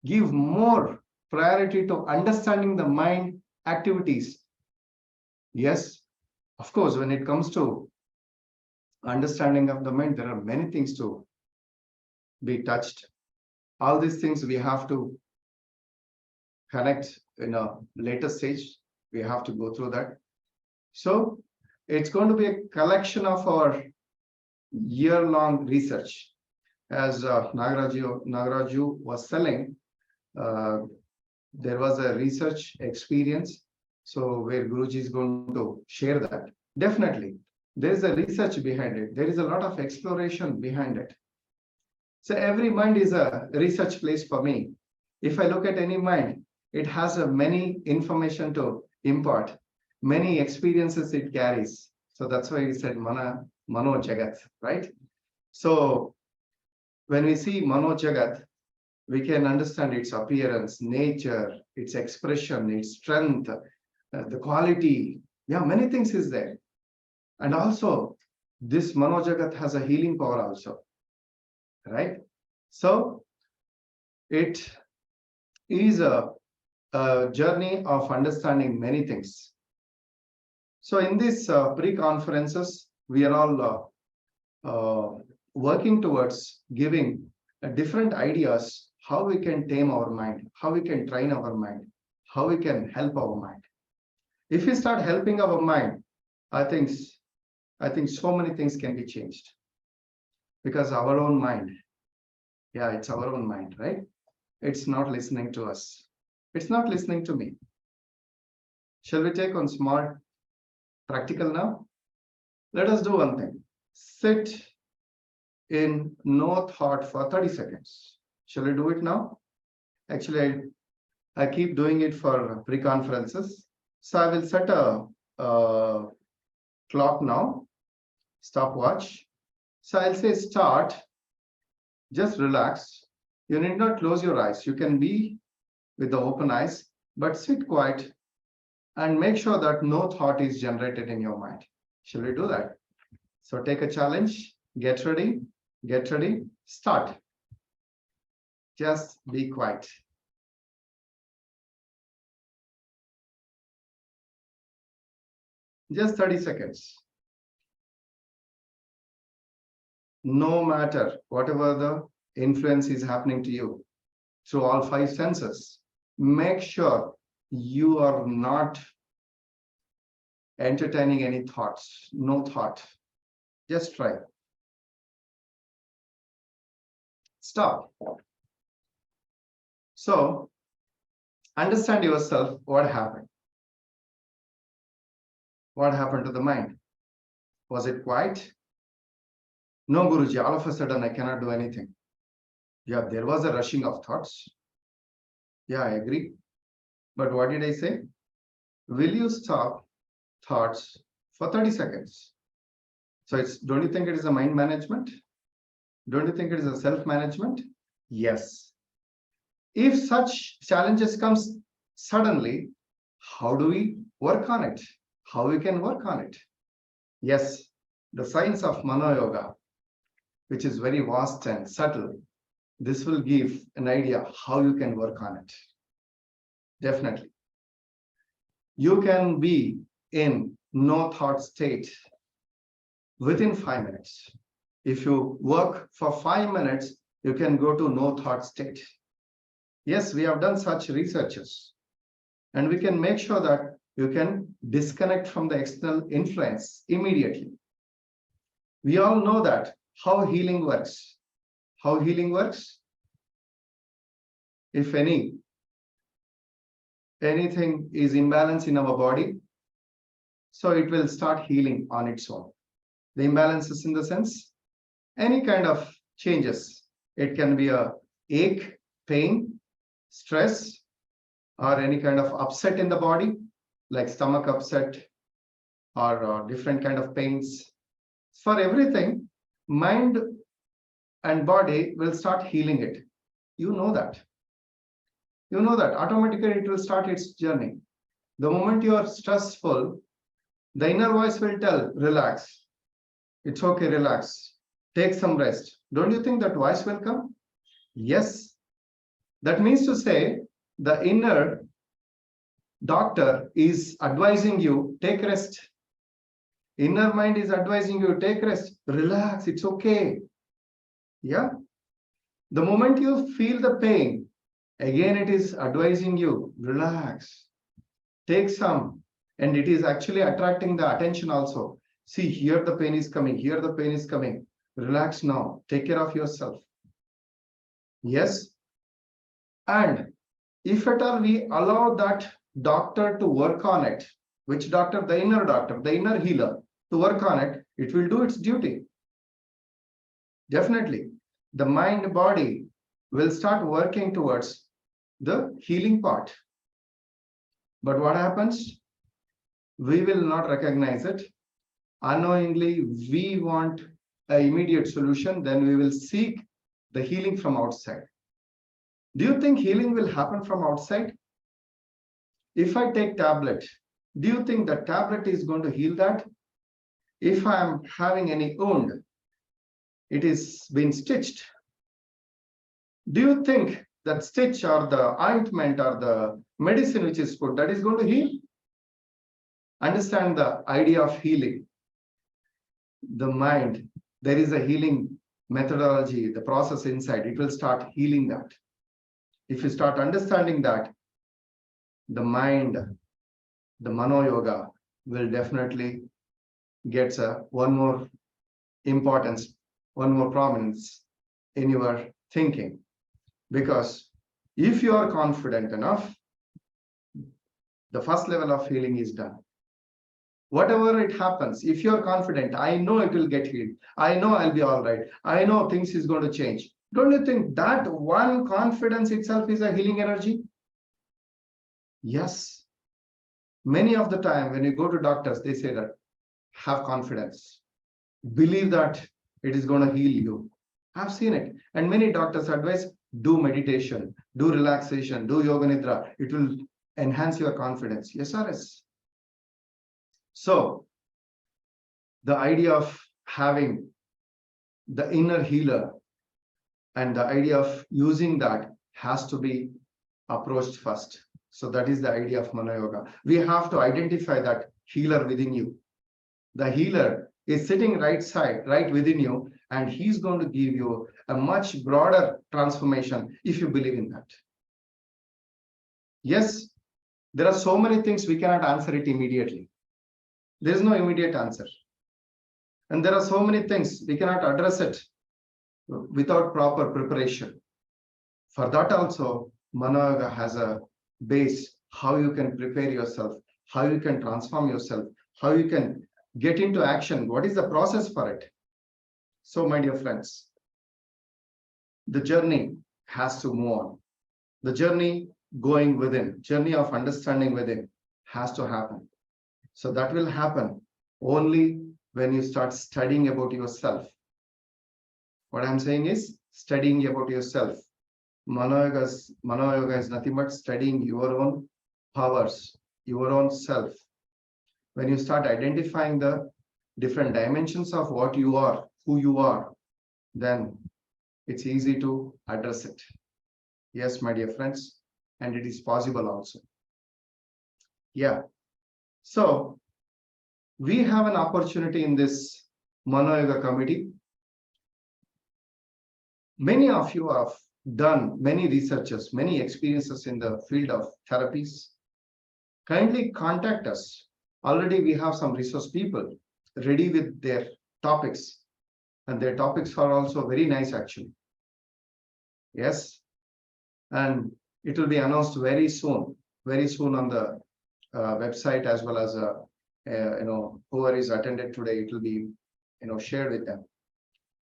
give more priority to understanding the mind activities. Yes, of course, when it comes to understanding of the mind, there are many things to be touched. All these things we have to connect in a later stage. We have to go through that. So it's going to be a collection of our year-long research. As Nagaraju was telling, there was a research experience. So where Guruji is going to share that. Definitely, there is a research behind it. There is a lot of exploration behind it. So every mind is a research place for me. If I look at any mind, it has many information to impart, many experiences it carries. So that's why we said Mano Jagat, right? So when we see Mano Jagat, we can understand its appearance, nature, its expression, its strength, the quality. Yeah, many things is there. And also, this Mano Jagat has a healing power also, right? So it is a journey of understanding many things. So in these pre-conferences, we are all working towards giving different ideas how we can tame our mind, how we can train our mind, how we can help our mind. If we start helping our mind, I think so many things can be changed, because our own mind, yeah, it's our own mind, right? It's not listening to us. It's not listening to me. Shall we take on small practical now? Let us do one thing. Sit in no thought for 30 seconds. Shall we do it now? Actually, I keep doing it for pre-conferences. So I will set a clock now, stopwatch. So I'll say start. Just relax. You need not close your eyes. You can be with the open eyes, but sit quiet and make sure that no thought is generated in your mind. Shall we do that? So take a challenge, get ready, start. Just be quiet. Just 30 seconds. No matter whatever the influence is happening to you through all 5 senses, make sure you are not entertaining any thoughts. No thought. Just try. Stop. So, understand yourself. What happened? What happened to the mind? Was it quiet? No, Guruji, all of a sudden I cannot do anything. Yeah, there was a rushing of thoughts. Yeah, I agree. But what did I say? Will you stop thoughts for 30 seconds? So don't you think it is a mind management? Don't you think it is a self-management? Yes. If such challenges comes suddenly, how do we work on it? How we can work on it? Yes, the science of ManoYoga, which is very vast and subtle, this will give an idea how you can work on it. Definitely. You can be in no thought state within 5 minutes. If you work for 5 minutes, you can go to no thought state. Yes, we have done such researches, and we can make sure that you can disconnect from the external influence immediately. We all know that how healing works. How healing works? If anything is imbalanced in our body, so it will start healing on its own. The imbalances in the sense, any kind of changes. It can be a ache, pain, stress, or any kind of upset in the body, like stomach upset or different kind of pains. For everything, mind and body will start healing it. You know that. You know that automatically it will start its journey. The moment you are stressful, the inner voice will tell, relax. It's okay, relax. Take some rest. Don't you think that voice will come? Yes. That means to say, the inner doctor is advising you, take rest. Inner mind is advising you, take rest, relax, it's okay. Yeah. The moment you feel the pain, again it is advising you, relax, take some, and it is actually attracting the attention also. See, here the pain is coming, here the pain is coming. Relax now, take care of yourself. Yes. And if at all we allow that doctor to work on it, which doctor? The inner healer, to work on it, it will do its duty. Definitely. The mind body will start working towards the healing part. But what happens? We will not recognize it. Unknowingly, we want an immediate solution, then we will seek the healing from outside. Do you think healing will happen from outside? If I take tablet, do you think the tablet is going to heal that? If I am having any wound, it is being stitched. Do you think that stitch or the ointment or the medicine which is put, that is going to heal? Understand the idea of healing. The mind, there is a healing methodology, the process inside, it will start healing that. If you start understanding that, the mind, the ManoYoga will definitely get one more importance, one more prominence in your thinking. Because if you are confident enough, the first level of healing is done. Whatever it happens, if you are confident, I know it will get healed. I know I'll be all right. I know things is going to change. Don't you think that one confidence itself is a healing energy? Yes. Many of the time when you go to doctors, they say that, have confidence. Believe that it is going to heal you. I've seen it. And many doctors advise, do meditation, do relaxation, do yoga nidra. It will enhance your confidence. Yes or yes? So the idea of having the inner healer and the idea of using that has to be approached first. So that is the idea of ManoYoga. We have to identify that healer within you. The healer is sitting right within you, and he's going to give you a much broader transformation if you believe in that. Yes, there are so many things we cannot answer it immediately. There is no immediate answer. And there are so many things we cannot address it without proper preparation. For that also, ManoYoga has a base, how you can prepare yourself, how you can transform yourself, how you can get into action. What is the process for it? So, my dear friends, the journey has to move on. The journey going within, journey of understanding within has to happen. So that will happen only when you start studying about yourself. What I'm saying is studying about yourself. ManoYoga is nothing but studying your own powers, your own self. When you start identifying the different dimensions of what you are, who you are, then it's easy to address it. Yes, my dear friends, and it is possible also. Yeah. So we have an opportunity in this ManoYoga committee. Many of you have done many researches, many experiences in the field of therapies. Kindly contact us. Already we have some resource people ready with their topics, and their topics are also very nice actually. Yes, and it will be announced very soon on the website, as well as whoever is attended today, it will be shared with them.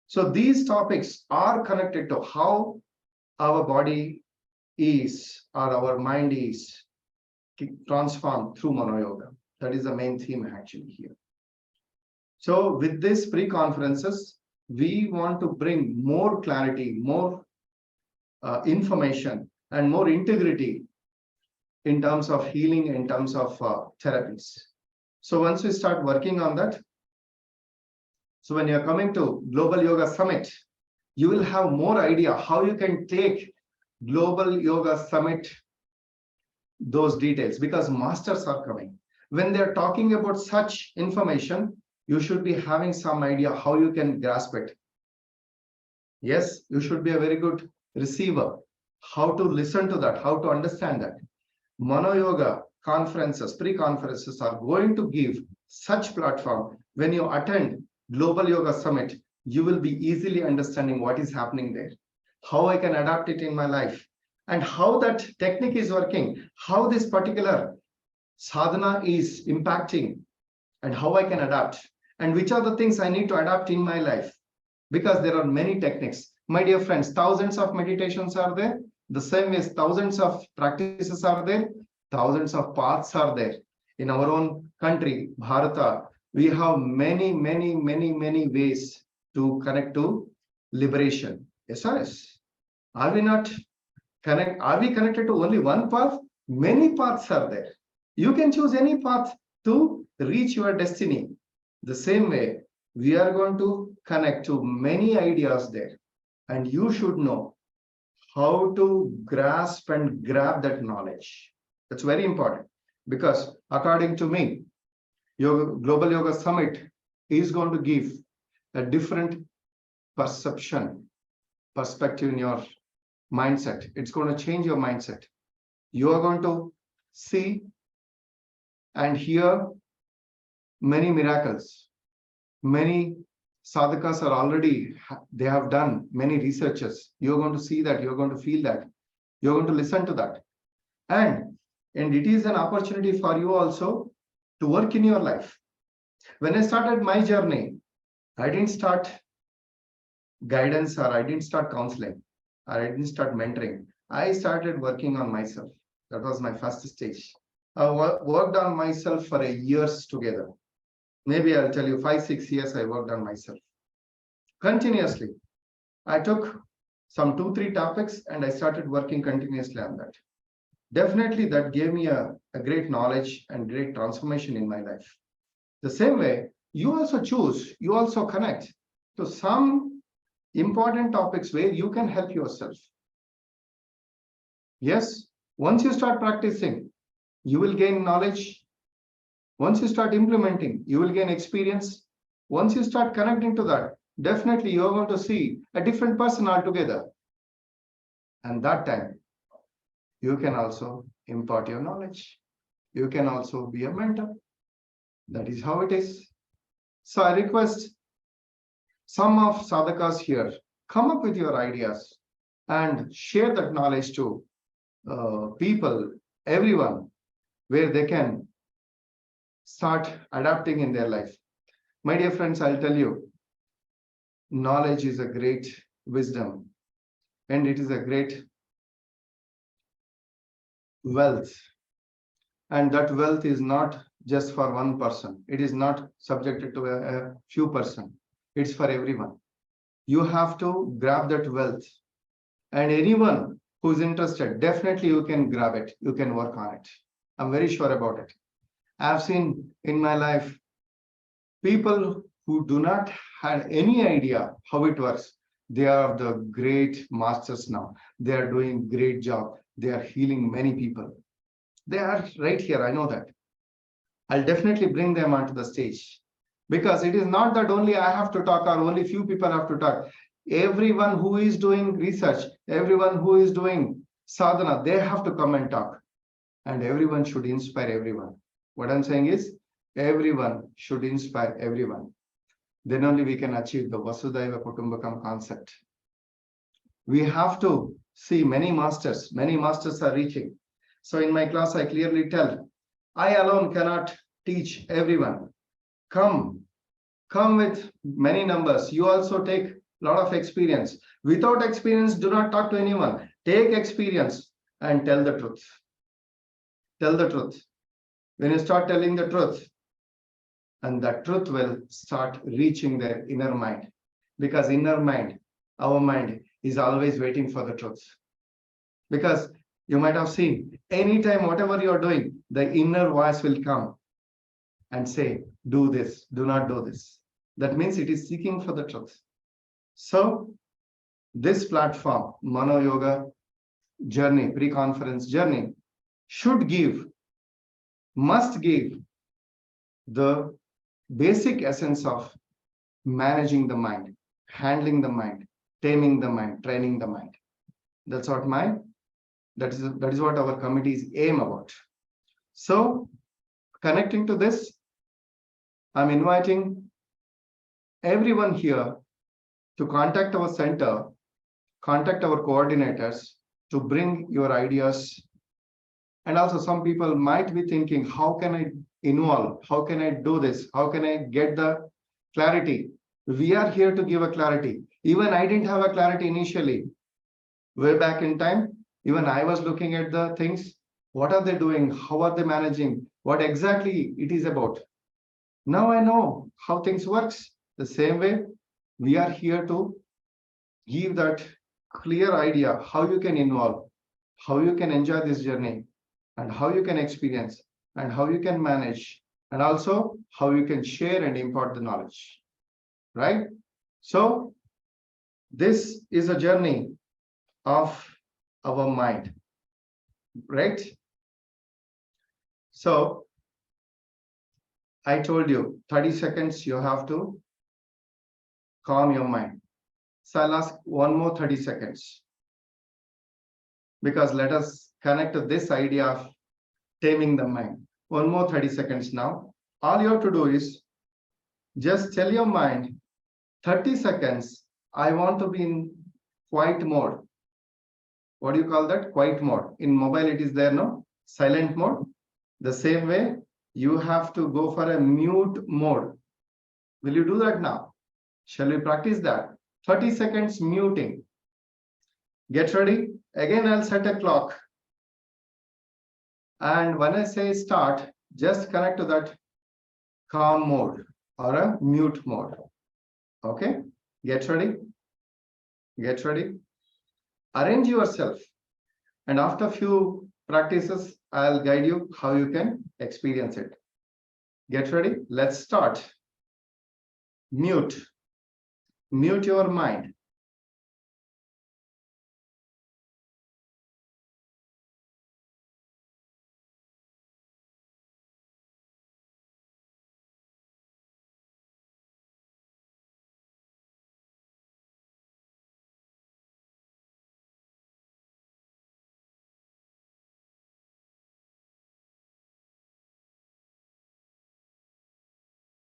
So these topics are connected to how our body is, or our mind is transformed through ManoYoga. That is the main theme actually here. So with these pre-conferences, we want to bring more clarity, more information, and more integrity in terms of healing, in terms of therapies. So once we start working on that, so when you're coming to Global Yoga Summit, you will have more idea how you can take Global Yoga Summit, those details, because masters are coming. When they're talking about such information, you should be having some idea how you can grasp it. Yes, you should be a very good receiver, how to listen to that, how to understand that. ManoYoga conferences, pre-conferences are going to give such platform. When you attend Global Yoga Summit, you will be easily understanding what is happening there, how I can adapt it in my life, and how that technique is working, how this particular sadhana is impacting, and how I can adapt, and which are the things I need to adapt in my life, because there are many techniques. My dear friends, thousands of meditations are there. The same as thousands of practices are there. Thousands of paths are there. In our own country, Bharata, we have many ways to connect to liberation. Yes or yes? Are we not connect? Are we connected to only one path? Many paths are there. You can choose any path to reach your destiny. The same way, we are going to connect to many ideas there, and you should know how to grasp and grab that knowledge. That's very important, because according to me, Global Yoga Summit is going to give a different perceptive in your mindset. It's going to change your mindset. You are going to see and hear many miracles. Many sadhakas are already, they have done many researches. You're going to see that, you're going to feel that, you're going to listen to that. And it is an opportunity for you also to work in your life. When I started my journey, I didn't start guidance, or I didn't start counseling, or I didn't start mentoring. I started working on myself. That was my first stage. I worked on myself for years together. Maybe I'll tell you 5-6 years I worked on myself continuously. I took some 2-3 topics and I started working continuously on that. Definitely that gave me a great knowledge and great transformation in my life. The same way, you also choose, you also connect to some important topics where you can help yourself. Yes, once you start practicing, you will gain knowledge. Once you start implementing, you will gain experience. Once you start connecting to that, definitely you are going to see a different person altogether. And that time, you can also impart your knowledge. You can also be a mentor. That is how it is. So I request some of sadhakas here, come up with your ideas and share that knowledge to people, everyone, where they can start adapting in their life. My dear friends, I'll tell you, knowledge is a great wisdom and it is a great wealth. And that wealth is not just for one person. It is not subjected to a few person. It's for everyone. You have to grab that wealth. And anyone who's interested, definitely you can grab it. You can work on it. I'm very sure about it. I've seen in my life people who do not have any idea how it works. They are the great masters now. They are doing great job. They are healing many people. They are right here. I know that. I'll definitely bring them onto the stage because it is not that only I have to talk or only few people have to talk. Everyone who is doing research, everyone who is doing sadhana, they have to come and talk. And everyone should inspire everyone. What I'm saying is everyone should inspire everyone. Then only we can achieve the Vasudhaiva Kutumbakam concept. We have to see many masters are reaching. So in my class, I clearly tell, I alone cannot teach everyone. Come with many numbers. You also take a lot of experience. Without experience, do not talk to anyone. Take experience and tell the truth. Tell the truth. When you start telling the truth, and that truth will start reaching their inner mind. Because inner mind, our mind, is always waiting for the truth. Because you might have seen, anytime whatever you're doing, the inner voice will come and say, do this, do not do this. That means it is seeking for the truth. So this platform, ManoYoga journey, pre-conference journey, should give, must give the basic essence of managing the mind, handling the mind, taming the mind, training the mind. That's what that is what our committees aim about. So connecting to this, I'm inviting everyone here to contact our center, contact our coordinators to bring your ideas. And also some people might be thinking, how can I involve? How can I do this? How can I get the clarity? We are here to give a clarity. Even I didn't have a clarity initially. Way back in time, even I was looking at the things. What are they doing? How are they managing? What exactly it is about? Now I know how things works. The same way, we are here to give that clear idea how you can involve, how you can enjoy this journey, and how you can experience, and how you can manage, and also how you can share and impart the knowledge. Right? So this is a journey of our mind. Right? So I told you 30 seconds you have to calm your mind. So I'll ask one more 30 seconds. Because let us connect to this idea of taming the mind. One more 30 seconds now. All you have to do is just tell your mind 30 seconds, I want to be in quiet mode. What do you call that? Quiet mode. In mobile, it is there, no? Silent mode. The same way, you have to go for a mute mode. Will you do that now? Shall we practice that? 30 seconds muting. Get ready. Again, I'll set a clock. And when I say start, just connect to that calm mode or a mute mode. Okay? Get ready. Get ready. Arrange yourself. And after few practices, I'll guide you how you can experience it. Get ready. Let's start. Mute. Mute your mind.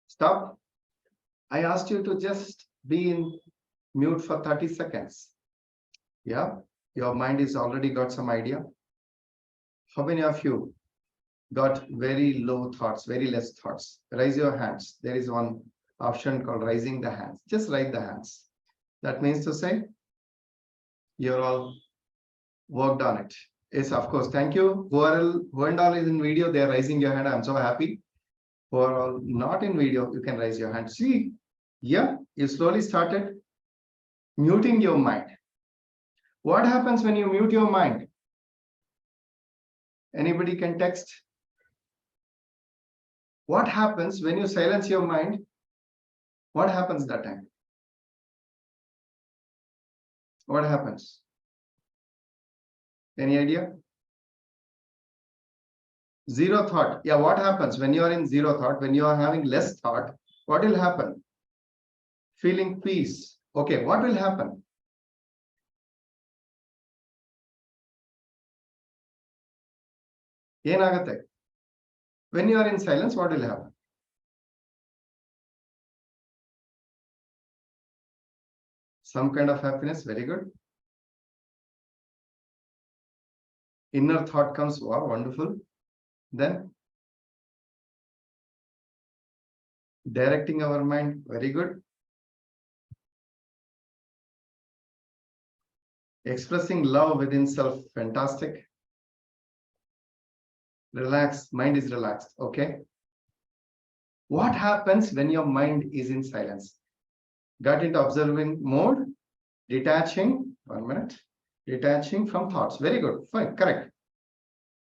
Stop. I asked you to just be in mute for 30 seconds. Yeah, your mind is already got some idea. How many of you got very low thoughts, very less thoughts? Raise your hands. There is one option called raising the hands. Just raise the hands. That means to say you're all worked on it. Yes, of course. Thank you. Who and all is in video, they're raising your hand. I'm so happy. Who are all not in video, you can raise your hand. See, yeah, you slowly started muting your mind. What happens when you mute your mind? Anybody can text. What happens when you silence your mind? What happens that time? What happens? Any idea? Zero thought. Yeah, what happens when you are in zero thought, when you are having less thought? What will happen? Feeling peace. Okay, what will happen? Yenagate. When you are in silence, what will happen? Some kind of happiness. Very good. Inner thought comes. Wow, wonderful. Then directing our mind. Very good. Expressing love within self. Fantastic. Relax. Mind is relaxed. Okay. What happens when your mind is in silence? Got into observing mode. Detaching. 1 minute. Detaching from thoughts. Very good. Fine. Correct.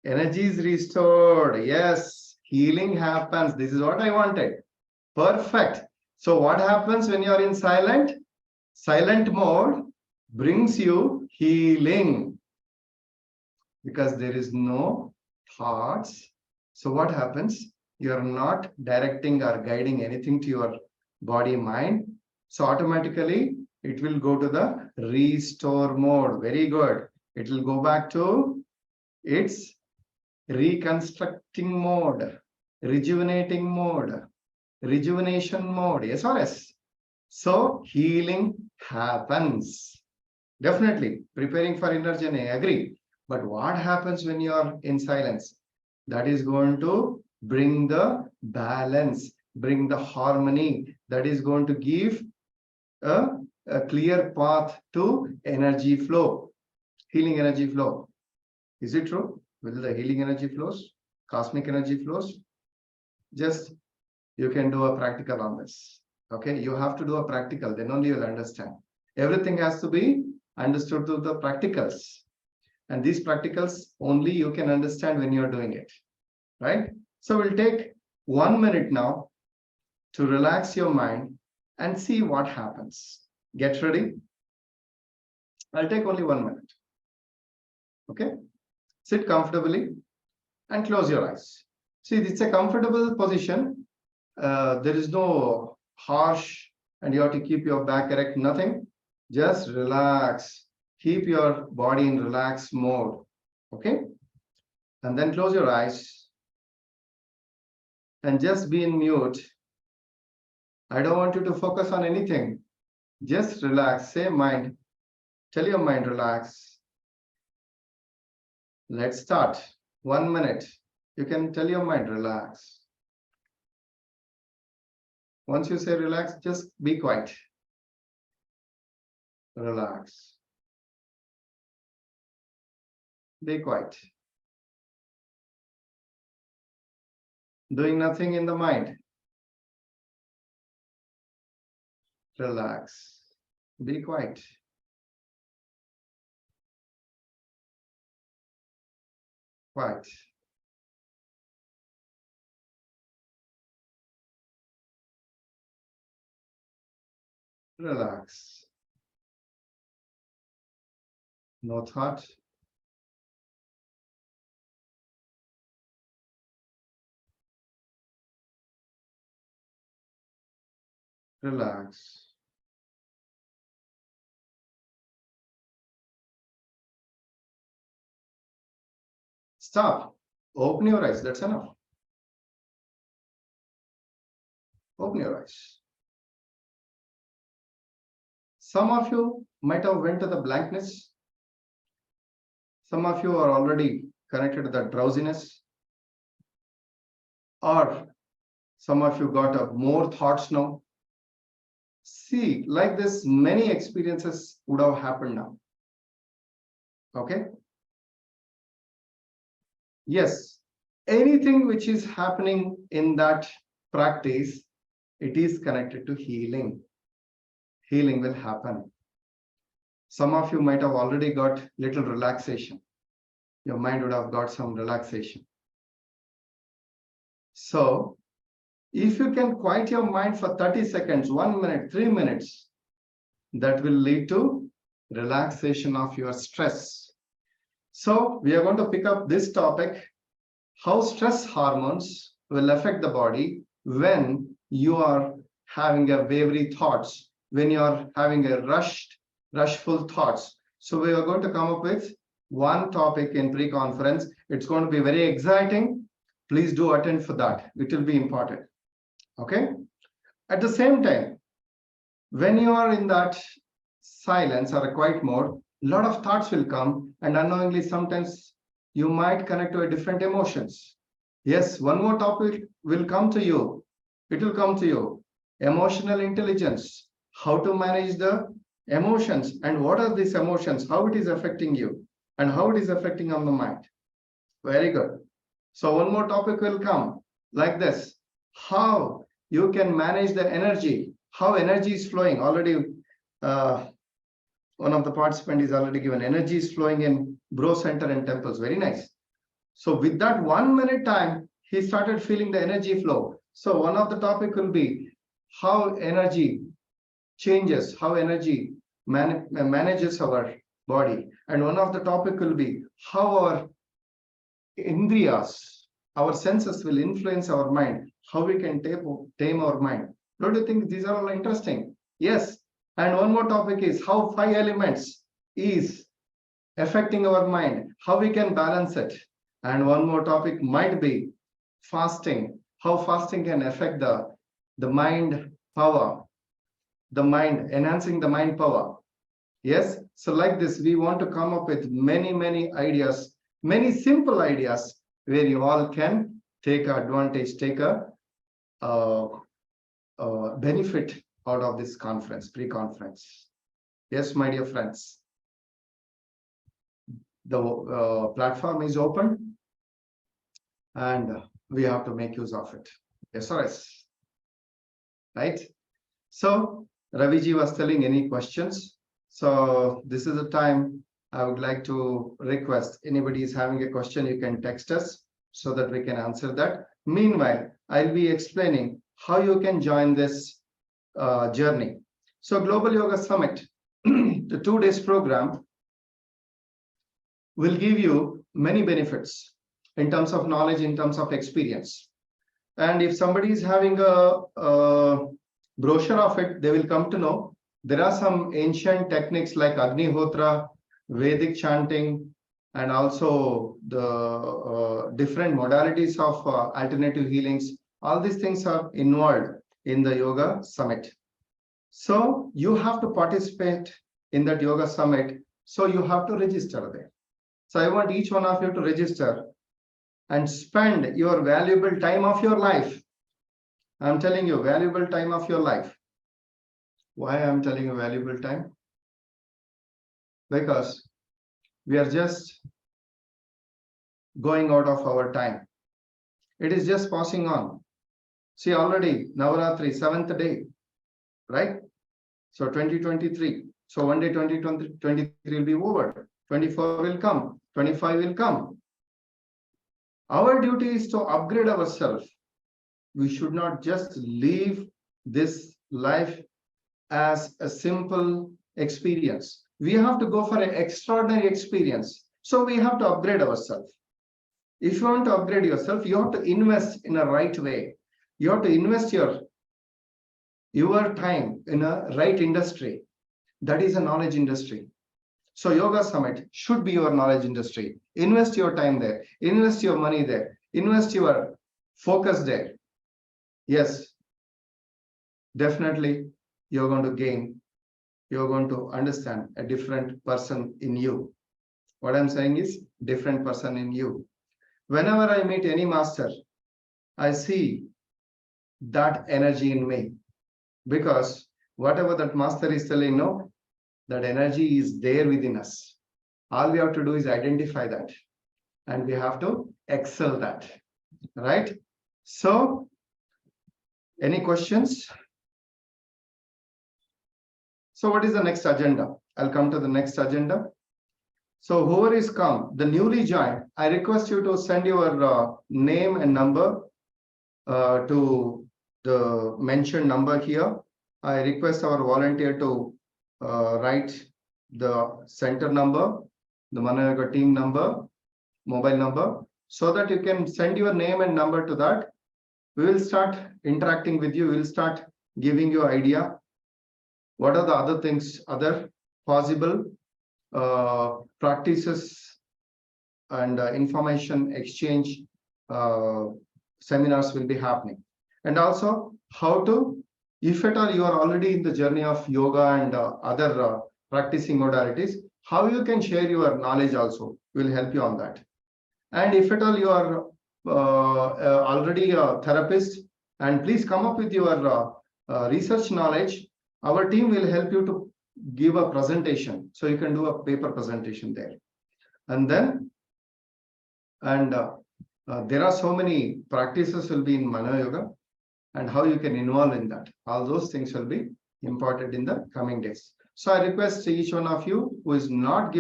Energy is restored. Yes. Healing happens. This is what I wanted. Perfect. So what happens when you are in silent? Silent mode brings you healing because there is no thoughts. So what happens? You are not directing or guiding anything to your body, mind. So automatically it will go to the restore mode. Very good. It will go back to its reconstructing mode, rejuvenating mode, rejuvenation mode. Yes or yes? So healing happens. Definitely preparing for inner journey. I agree. But what happens when you are in silence? That is going to bring the balance, bring the harmony. That is going to give a clear path to energy flow, healing energy flow. Is it true? Will the healing energy flows, cosmic energy flows? Just you can do a practical on this. Okay, you have to do a practical, then only you'll understand. Everything has to be understood through the practicals. And these practicals only you can understand when you're doing it. Right? So we'll take 1 minute now to relax your mind and see what happens. Get ready. I'll take only 1 minute. Okay? Sit comfortably and close your eyes. See, it's a comfortable position. There is no harsh and you have to keep your back erect, nothing. Just relax. Keep your body in relaxed mode. Okay? And then close your eyes and just be in mute. I don't want you to focus on anything. Just relax. Say mind. Tell your mind, relax. Let's start. 1 minute. You can tell your mind, relax. Once you say relax, just be quiet. Relax. Be quiet. Doing nothing in the mind. Relax. Be quiet. quiet. Relax. No thought. Relax. Stop. Open your eyes. That's enough. Open your eyes. Some of you might have went to the blankness. Some of you are already connected to the drowsiness. Or some of you got more thoughts now. See, like this, many experiences would have happened now. Okay? Yes, anything which is happening in that practice, it is connected to healing. Healing will happen. Some of you might have already got little relaxation. Your mind would have got some relaxation. So, if you can quiet your mind for 30 seconds, 1 minute, 3 minutes, that will lead to relaxation of your stress. So, we are going to pick up this topic, how stress hormones will affect the body when you are having a wavery thoughts, when you are having a rushful thoughts. So we are going to come up with one topic in pre-conference. It's going to be very exciting. Please do attend for that. It will be important. Okay. At the same time, when you are in that silence or a quiet mode, a lot of thoughts will come, and unknowingly sometimes you might connect to a different emotions. Yes, one more topic will come to you. It will come to you. Emotional intelligence, how to manage the emotions, and what are these emotions, how it is affecting you, and how it is affecting on the mind. Very good. So one more topic will come like this, how you can manage the energy, how energy is flowing. Already one of the participants is already given, energy is flowing in bro center and temples. Very nice. So with that 1 minute time, he started feeling the energy flow. So one of the topic will be how energy changes, how energy manages our body. And one of the topic will be how our indriyas, our senses will influence our mind, how we can tame our mind. Don't you think these are all interesting? Yes. And one more topic is how 5 elements is affecting our mind, how we can balance it. And one more topic might be fasting, how fasting can affect the mind power, the mind, enhancing the mind power. Yes. So like this, we want to come up with many ideas, many simple ideas where you all can take advantage, take a benefit out of this conference, pre-conference. Yes, my dear friends. The platform is open and we have to make use of it. Yes or yes? Right? So Raviji was telling any questions. So this is the time I would like to request anybody is having a question, you can text us so that we can answer that. Meanwhile, I'll be explaining how you can join this journey. So Global Yoga Summit, the 2 days program will give you many benefits in terms of knowledge, in terms of experience. And if somebody is having a brochure of it, they will come to know there are some ancient techniques like Agnihotra, Vedic chanting, and also the different modalities of alternative healings. All these things are involved in the Yoga Summit. So you have to participate in that Yoga Summit. So you have to register there. So I want each one of you to register and spend your valuable time of your life. I'm telling you, valuable time of your life. Why I'm telling you valuable time? Because we are just going out of our time. It is just passing on. See, already Navaratri, 7th day, right? So 2023. So one day 2023 will be over. 24 will come. 25 will come. Our duty is to upgrade ourselves. We should not just leave this life as a simple experience. We have to go for an extraordinary experience. So we have to upgrade ourselves. If you want to upgrade yourself, you have to invest in a right way. You have to invest your time in a right industry. That is a knowledge industry. So Yoga Summit should be your knowledge industry. Invest your time there. Invest your money there. Invest your focus there. Yes, definitely you're going to gain. You're going to understand a different person in you. What I'm saying is different person in you. Whenever I meet any master, I see that energy in me, because whatever that master is telling, no, that energy is there within us. All we have to do is identify that, and we have to excel that, right? So, any questions? So what is the next agenda? I'll come to the next agenda. So whoever is come, the newly joined, I request you to send your name and number to the mentioned number here. I request our volunteer to write the center number, the ManoYoga team number, mobile number, so that you can send your name and number to that. We will start interacting with you. We will start giving you idea. What are the other things, other possible practices and information exchange seminars will be happening. And also how to, if at all you are already in the journey of yoga and other practicing modalities, how you can share your knowledge also will help you on that. And if at all you are already a therapist, and please come up with your research knowledge. Our team will help you to give a presentation. So you can do a paper presentation there. And then, there are so many practices will be in ManoYoga, and how you can involve in that. All those things will be important in the coming days. So I request each one of you who is not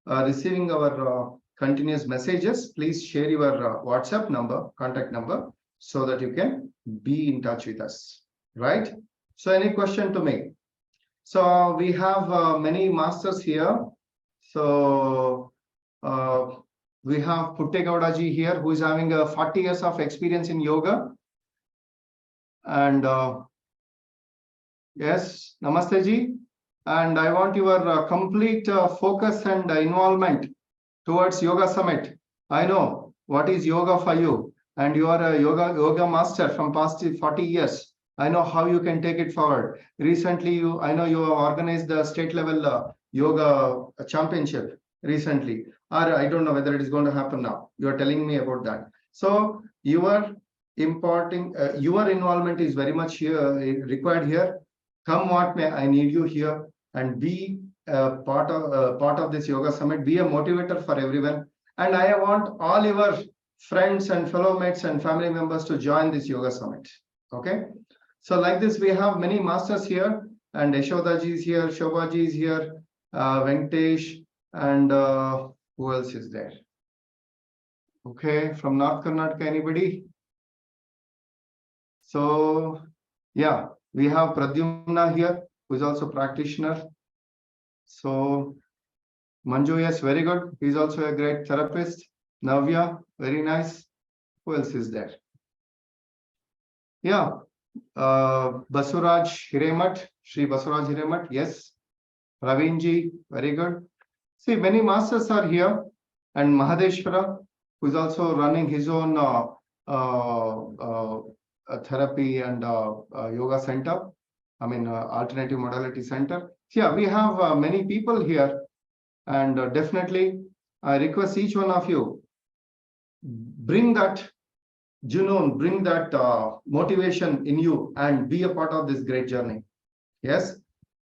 receiving our continuous messages, please share your WhatsApp number, contact number, so that you can be in touch with us, right? So any question to me? So we have many masters here. So we have Puttegowdaji here, who is having 40 years of experience in yoga. And yes, Namaste ji. And I want your complete focus and involvement towards Yoga Summit. I know what is yoga for you, and you are a yoga master from past 40 years. I know how you can take it forward. Recently, I know you have organized the state level yoga championship recently, or I don't know whether it is going to happen now. You are telling me about that. So your involvement is very much here, required here. Come what may, I need you here, and be part of this yoga summit. Be a motivator for everyone, and I want all your friends and fellow mates and family members to join this yoga summit. Okay. So like this, we have many masters here, and Yashodaji is here, Shobhaji is here, Venkatesh, and who else is there? Okay, from North Karnataka, anybody? So yeah, we have Pradyumna here, who is also practitioner. So Manju, yes, very good. He's also a great therapist. Navya, very nice. Who else is there? Yeah. Basuraj Hiremat, Sri Basuraj Hiremat, yes. Ravinji, very good. See, many masters are here, and Mahadeshwara, who is also running his own therapy and yoga center. I mean, alternative modality center. So yeah, we have many people here, and definitely I request each one of you, bring that Junoon, bring that motivation in you and be a part of this great journey. Yes.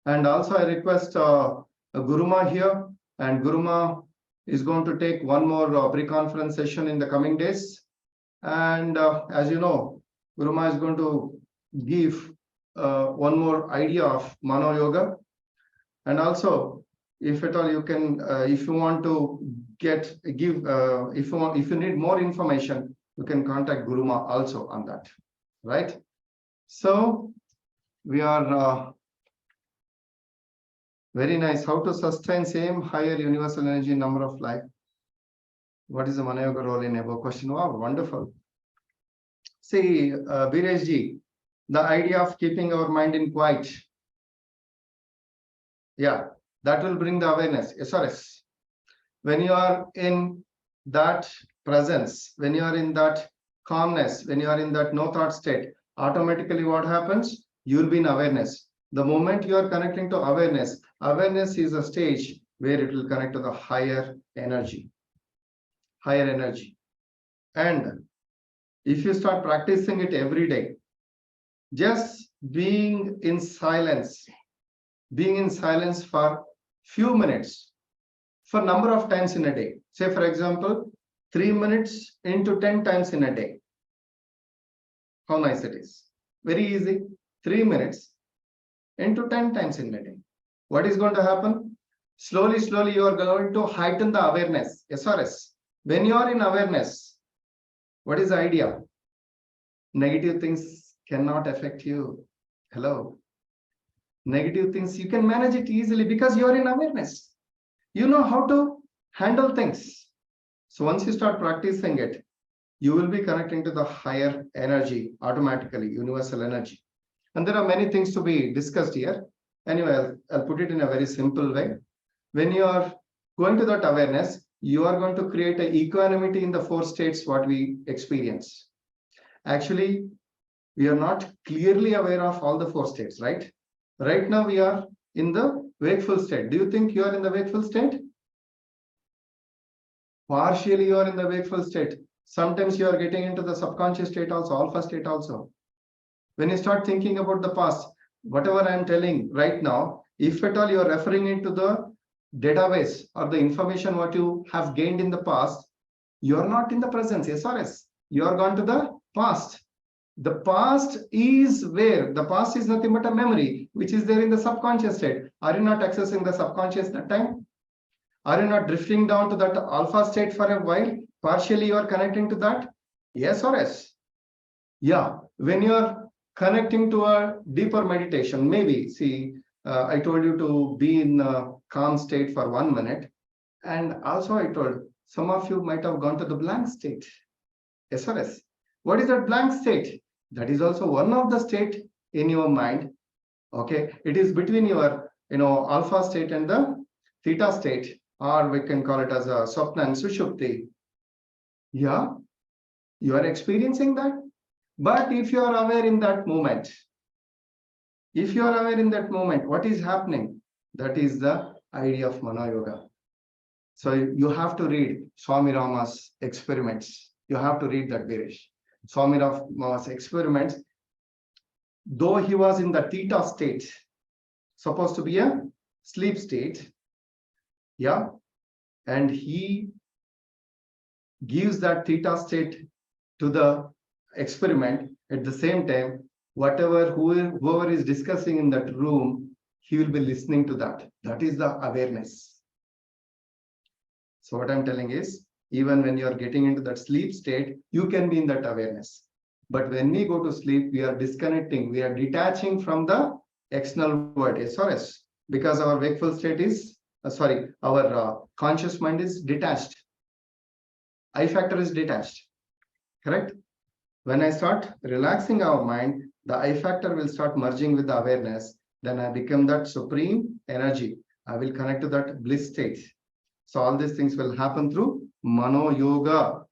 And also I request Guruma here, and Guruma is going to take one more pre-conference session in the coming days. And as you know, Guruma is going to give one more idea of ManoYoga. And also, if at all you can, if you want to give if you need more information, you can contact Guruma also on that, right? So we are very nice. How to sustain same higher universal energy number of life? What is the ManoYoga role in above question? Wow, wonderful. See, Birejji, the idea of keeping our mind in quiet. Yeah, that will bring the awareness. SRS. When you are in that presence, when you are in that calmness, when you are in that no thought state, automatically what happens? You will be in awareness. The moment you are connecting to awareness, awareness is a stage where it will connect to the higher energy. Higher energy. And if you start practicing it every day, just being in silence for few minutes, for number of times in a day. Say, for example, 3 minutes into 10 times in a day. How nice it is. Very easy. 3 minutes into 10 times in a day. What is going to happen? Slowly, you are going to heighten the awareness. SRS. When you are in awareness, what is the idea? Negative things cannot affect you. Hello. Negative things, you can manage it easily because you are in awareness. You know how to handle things. So once you start practicing it, you will be connecting to the higher energy automatically, universal energy. And there are many things to be discussed here. Anyway, I'll put it in a very simple way. When you are going to that awareness, you are going to create an equanimity in the 4 states what we experience. Actually, we are not clearly aware of all the 4 states, right? Right now we are in the wakeful state. Do you think you are in the wakeful state? Partially you are in the wakeful state. Sometimes you are getting into the subconscious state also, alpha state also. When you start thinking about the past, whatever I am telling right now, if at all you are referring into the database or the information what you have gained in the past, you are not in the present, SRS. You are gone to the past. The past is where? The past is nothing but a memory, which is there in the subconscious state. Are you not accessing the subconscious that time? Are you not drifting down to that alpha state for a while? Partially you are connecting to that? Yes or yes? Yeah. When you are connecting to a deeper meditation, maybe, see, I told you to be in a calm state for 1 minute. And also I told, some of you might have gone to the blank state. Yes or yes? What is that blank state? That is also one of the state in your mind. Okay, it is between your alpha state and the theta state, or we can call it as a swapna and sushupti. Yeah, you are experiencing that. But if you are aware in that moment, what is happening? That is the idea of ManoYoga. So you have to read Swami Rama's experiments. You have to read that, Viresh. Swami Rama's experiments, though he was in the theta state, supposed to be a sleep state, yeah, and he gives that theta state to the experiment. At the same time, whoever is discussing in that room, he will be listening to that. That is the awareness. So what I'm telling is, even when you are getting into that sleep state, you can be in that awareness. But when we go to sleep, we are disconnecting, we are detaching from the external world, SRS, because our wakeful state is, our conscious mind is detached. I factor is detached, correct? When I start relaxing our mind, the I factor will start merging with the awareness. Then I become that supreme energy. I will connect to that bliss state. So all these things will happen through ManoYoga,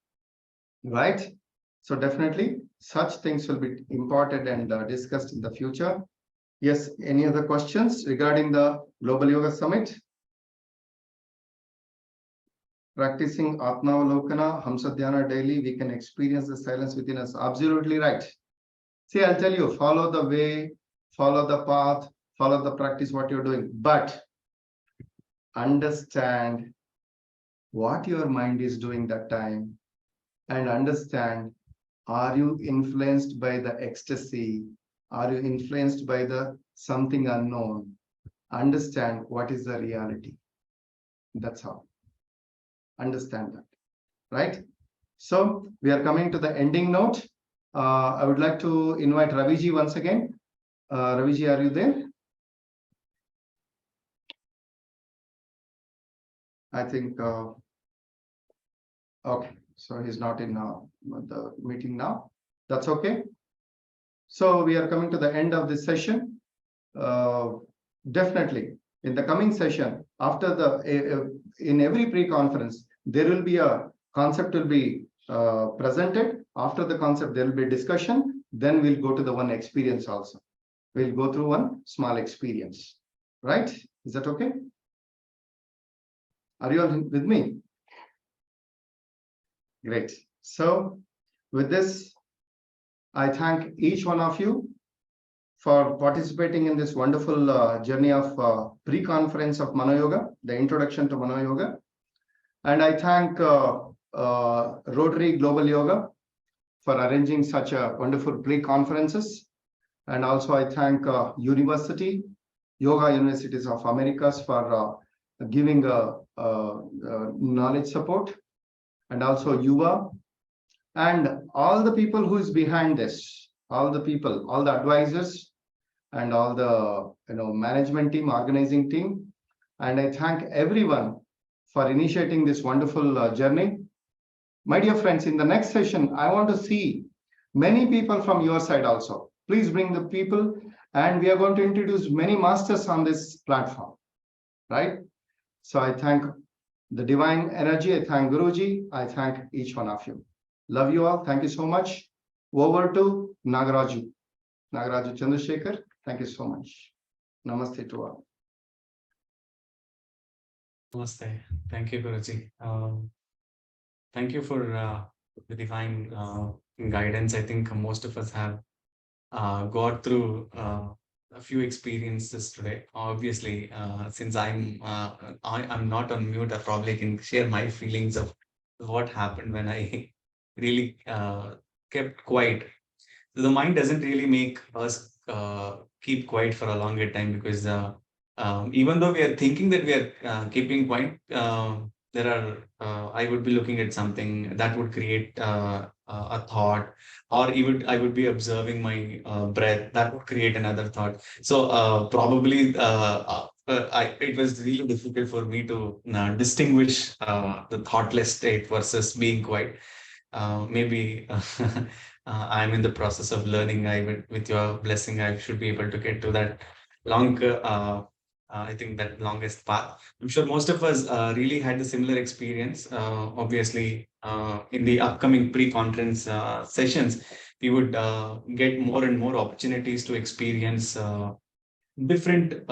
right? So definitely such things will be important and discussed in the future. Yes, any other questions regarding the Global Yoga Summit? Practicing Atmavalokana, Hamsa Dhyana daily, we can experience the silence within us. Absolutely right. See, I'll tell you, follow the way, follow the path, follow the practice, what you're doing. But understand what your mind is doing that time, and understand, are you influenced by the ecstasy? Are you influenced by the something unknown? Understand what is the reality. That's all. Understand that, right? So we are coming to the ending note. I would like to invite Raviji once again. Raviji, are you there? I think, okay, so he's not in the meeting now. That's okay. So we are coming to the end of this session. Definitely, in the coming session, after in every pre-conference, there will be a concept will be presented. After the concept, there will be discussion. Then we'll go to the one experience also. We'll go through one small experience, right? Is that okay? Are you all with me? Great. So with this, I thank each one of you for participating in this wonderful journey of pre-conference of ManoYoga, the introduction to ManoYoga. And I thank Rotary Global Yoga for arranging such a wonderful pre-conferences. And also I thank Yoga Universities of Americas for giving knowledge support, and also Yuva, and all the people who is behind this, all the people, all the advisors, and all the management team, organizing team. And I thank everyone for initiating this wonderful journey. My dear friends, in the next session, I want to see many people from your side also. Please bring the people, and we are going to introduce many masters on this platform, right? So I thank the divine energy. I thank Guruji. I thank each one of you. Love you all. Thank you so much. Over to Nagaraju Chandrasekhar. Thank you so much. Namaste to all. Namaste. Thank you, Guruji. Thank you for the divine guidance. I think most of us have got through a few experiences today. Obviously, since I'm not on mute, I probably can share my feelings of what happened when I really kept quiet. The mind doesn't really make us keep quiet for a longer time, because even though we are thinking that we are keeping quiet, there are I would be looking at something that would create a thought, or even I would be observing my breath that would create another thought. So probably it was really difficult for me to distinguish the thoughtless state versus being quiet. Maybe I'm in the process of learning. With your blessing, I should be able to get to that long, I think that longest path. I'm sure most of us really had the similar experience. Obviously, in the upcoming pre-conference sessions, we would get more and more opportunities to experience different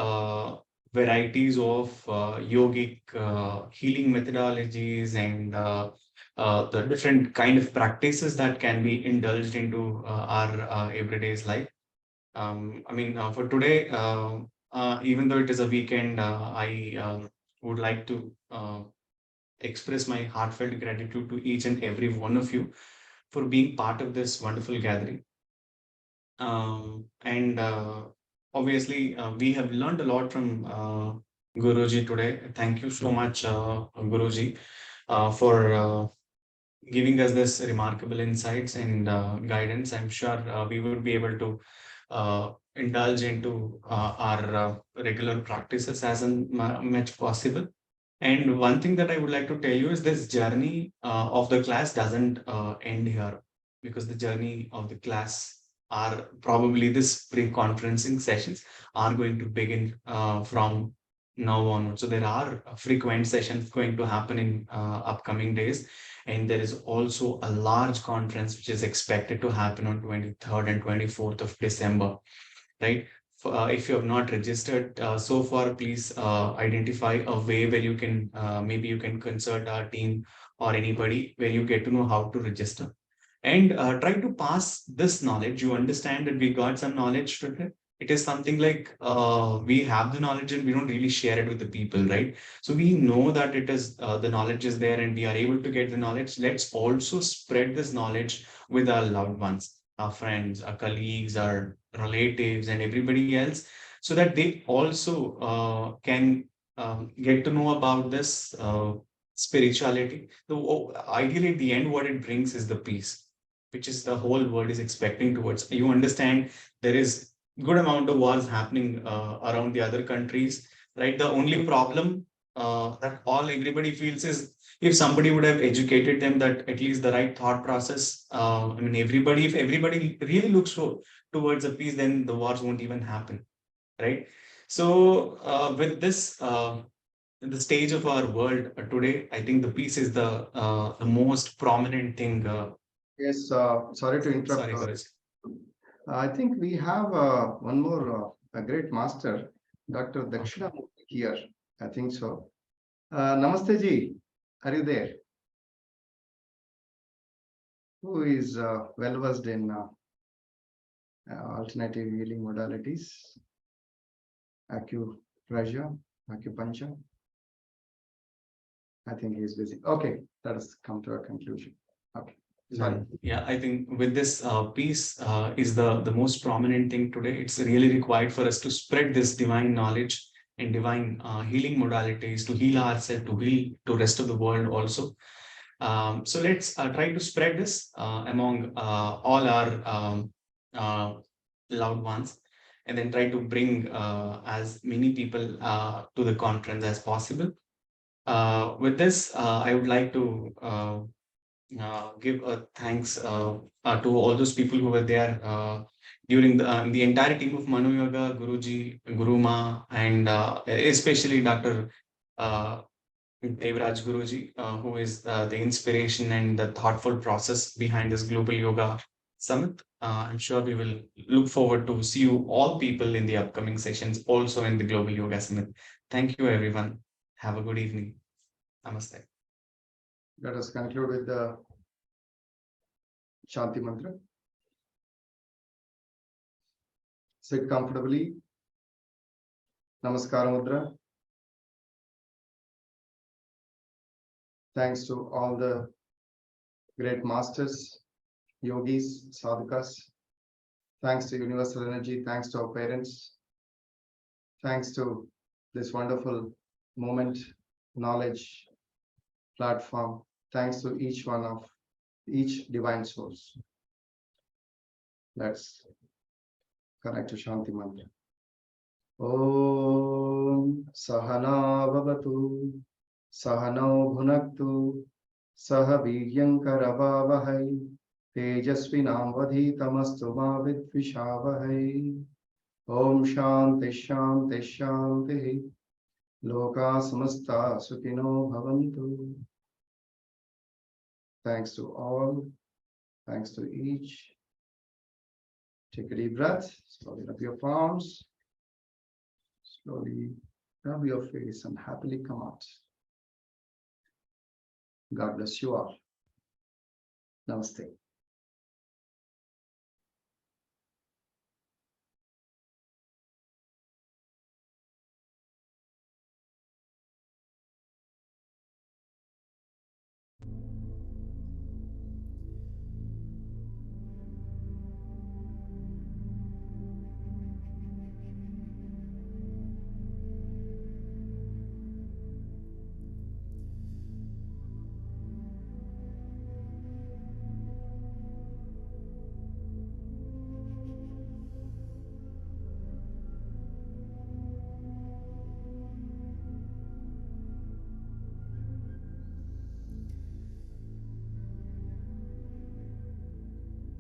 varieties of yogic healing methodologies, and the different kind of practices that can be indulged into our everyday's life. I mean, for today, even though it is a weekend, I would like to express my heartfelt gratitude to each and every one of you for being part of this wonderful gathering. And obviously, we have learned a lot from Guruji today. Thank you so much, Guruji, for giving us this remarkable insights and guidance. I'm sure we would be able to indulge into our regular practices as much possible. And one thing that I would like to tell you is this journey of the class doesn't end here, because the journey of the class are probably this pre-conferencing sessions are going to begin from now on. So there are frequent sessions going to happen in upcoming days. And there is also a large conference which is expected to happen on 23rd and 24th of December, right? If you have not registered so far, please identify a way where you can, maybe you can consult our team or anybody where you get to know how to register. And try to pass this knowledge. You understand that we got some knowledge today. It is something like we have the knowledge and we don't really share it with the people, right? So we know that it is the knowledge is there and we are able to get the knowledge. Let's also spread this knowledge with our loved ones, our friends, our colleagues, our relatives, and everybody else, so that they also can get to know about this spirituality. Ideally, at the end, what it brings is the peace, which is the whole world is expecting towards. You understand there is good amount of wars happening around the other countries, right? The only problem that everybody feels is if somebody would have educated them that at least the right thought process. I mean, if everybody really looks towards a peace, then the wars won't even happen, right? So with this. In the stage of our world today, I think the peace is the most prominent thing. Yes, sorry to interrupt. Sorry, Guruji. I think we have one more a great master, Dr. Dakshinamurthy here. I think so. Namaste ji, are you there? Who is well versed in alternative healing modalities, acupressure, acupuncture? I think he is busy. Okay, let us come to a conclusion. Okay. Sorry. Yeah, I think with this peace is the most prominent thing today. It's really required for us to spread this divine knowledge and divine healing modalities to heal ourselves, to heal to rest of the world also. So let's try to spread this among all our loved ones, and then try to bring as many people to the conference as possible. With this, I would like to give a thanks to all those people who were there during the entire team of ManoYoga, Guruji, Guruma, and especially Dr. Devraj Guruji, who is the inspiration and the thoughtful process behind this Global Yoga Summit. I'm sure we will look forward to see you all people in the upcoming sessions, also in the Global Yoga Summit. Thank you, everyone. Have a good evening. Namaste. Let us conclude with the Shanti Mantra. Sit comfortably. Namaskar Mudra. Thanks to all the great masters, yogis, sadhakas. Thanks to Universal Energy. Thanks to our parents. Thanks to this wonderful moment, knowledge, platform. Thanks to each one of each divine source. Let's connect to Shanti Mantra. Om Sahana Bhavatu Sahano Bhunaktu Saha Viryankaravavahai Tejasvinam Vadhitamastu Ma Vidvishavahai. Om Shanti Shanti Shanti Loka Samasta Sukhino Bhavantu. Thanks to all. Thanks to each. Take a deep breath. Slowly rub your palms. Slowly rub your face and happily come out. God bless you all. Namaste.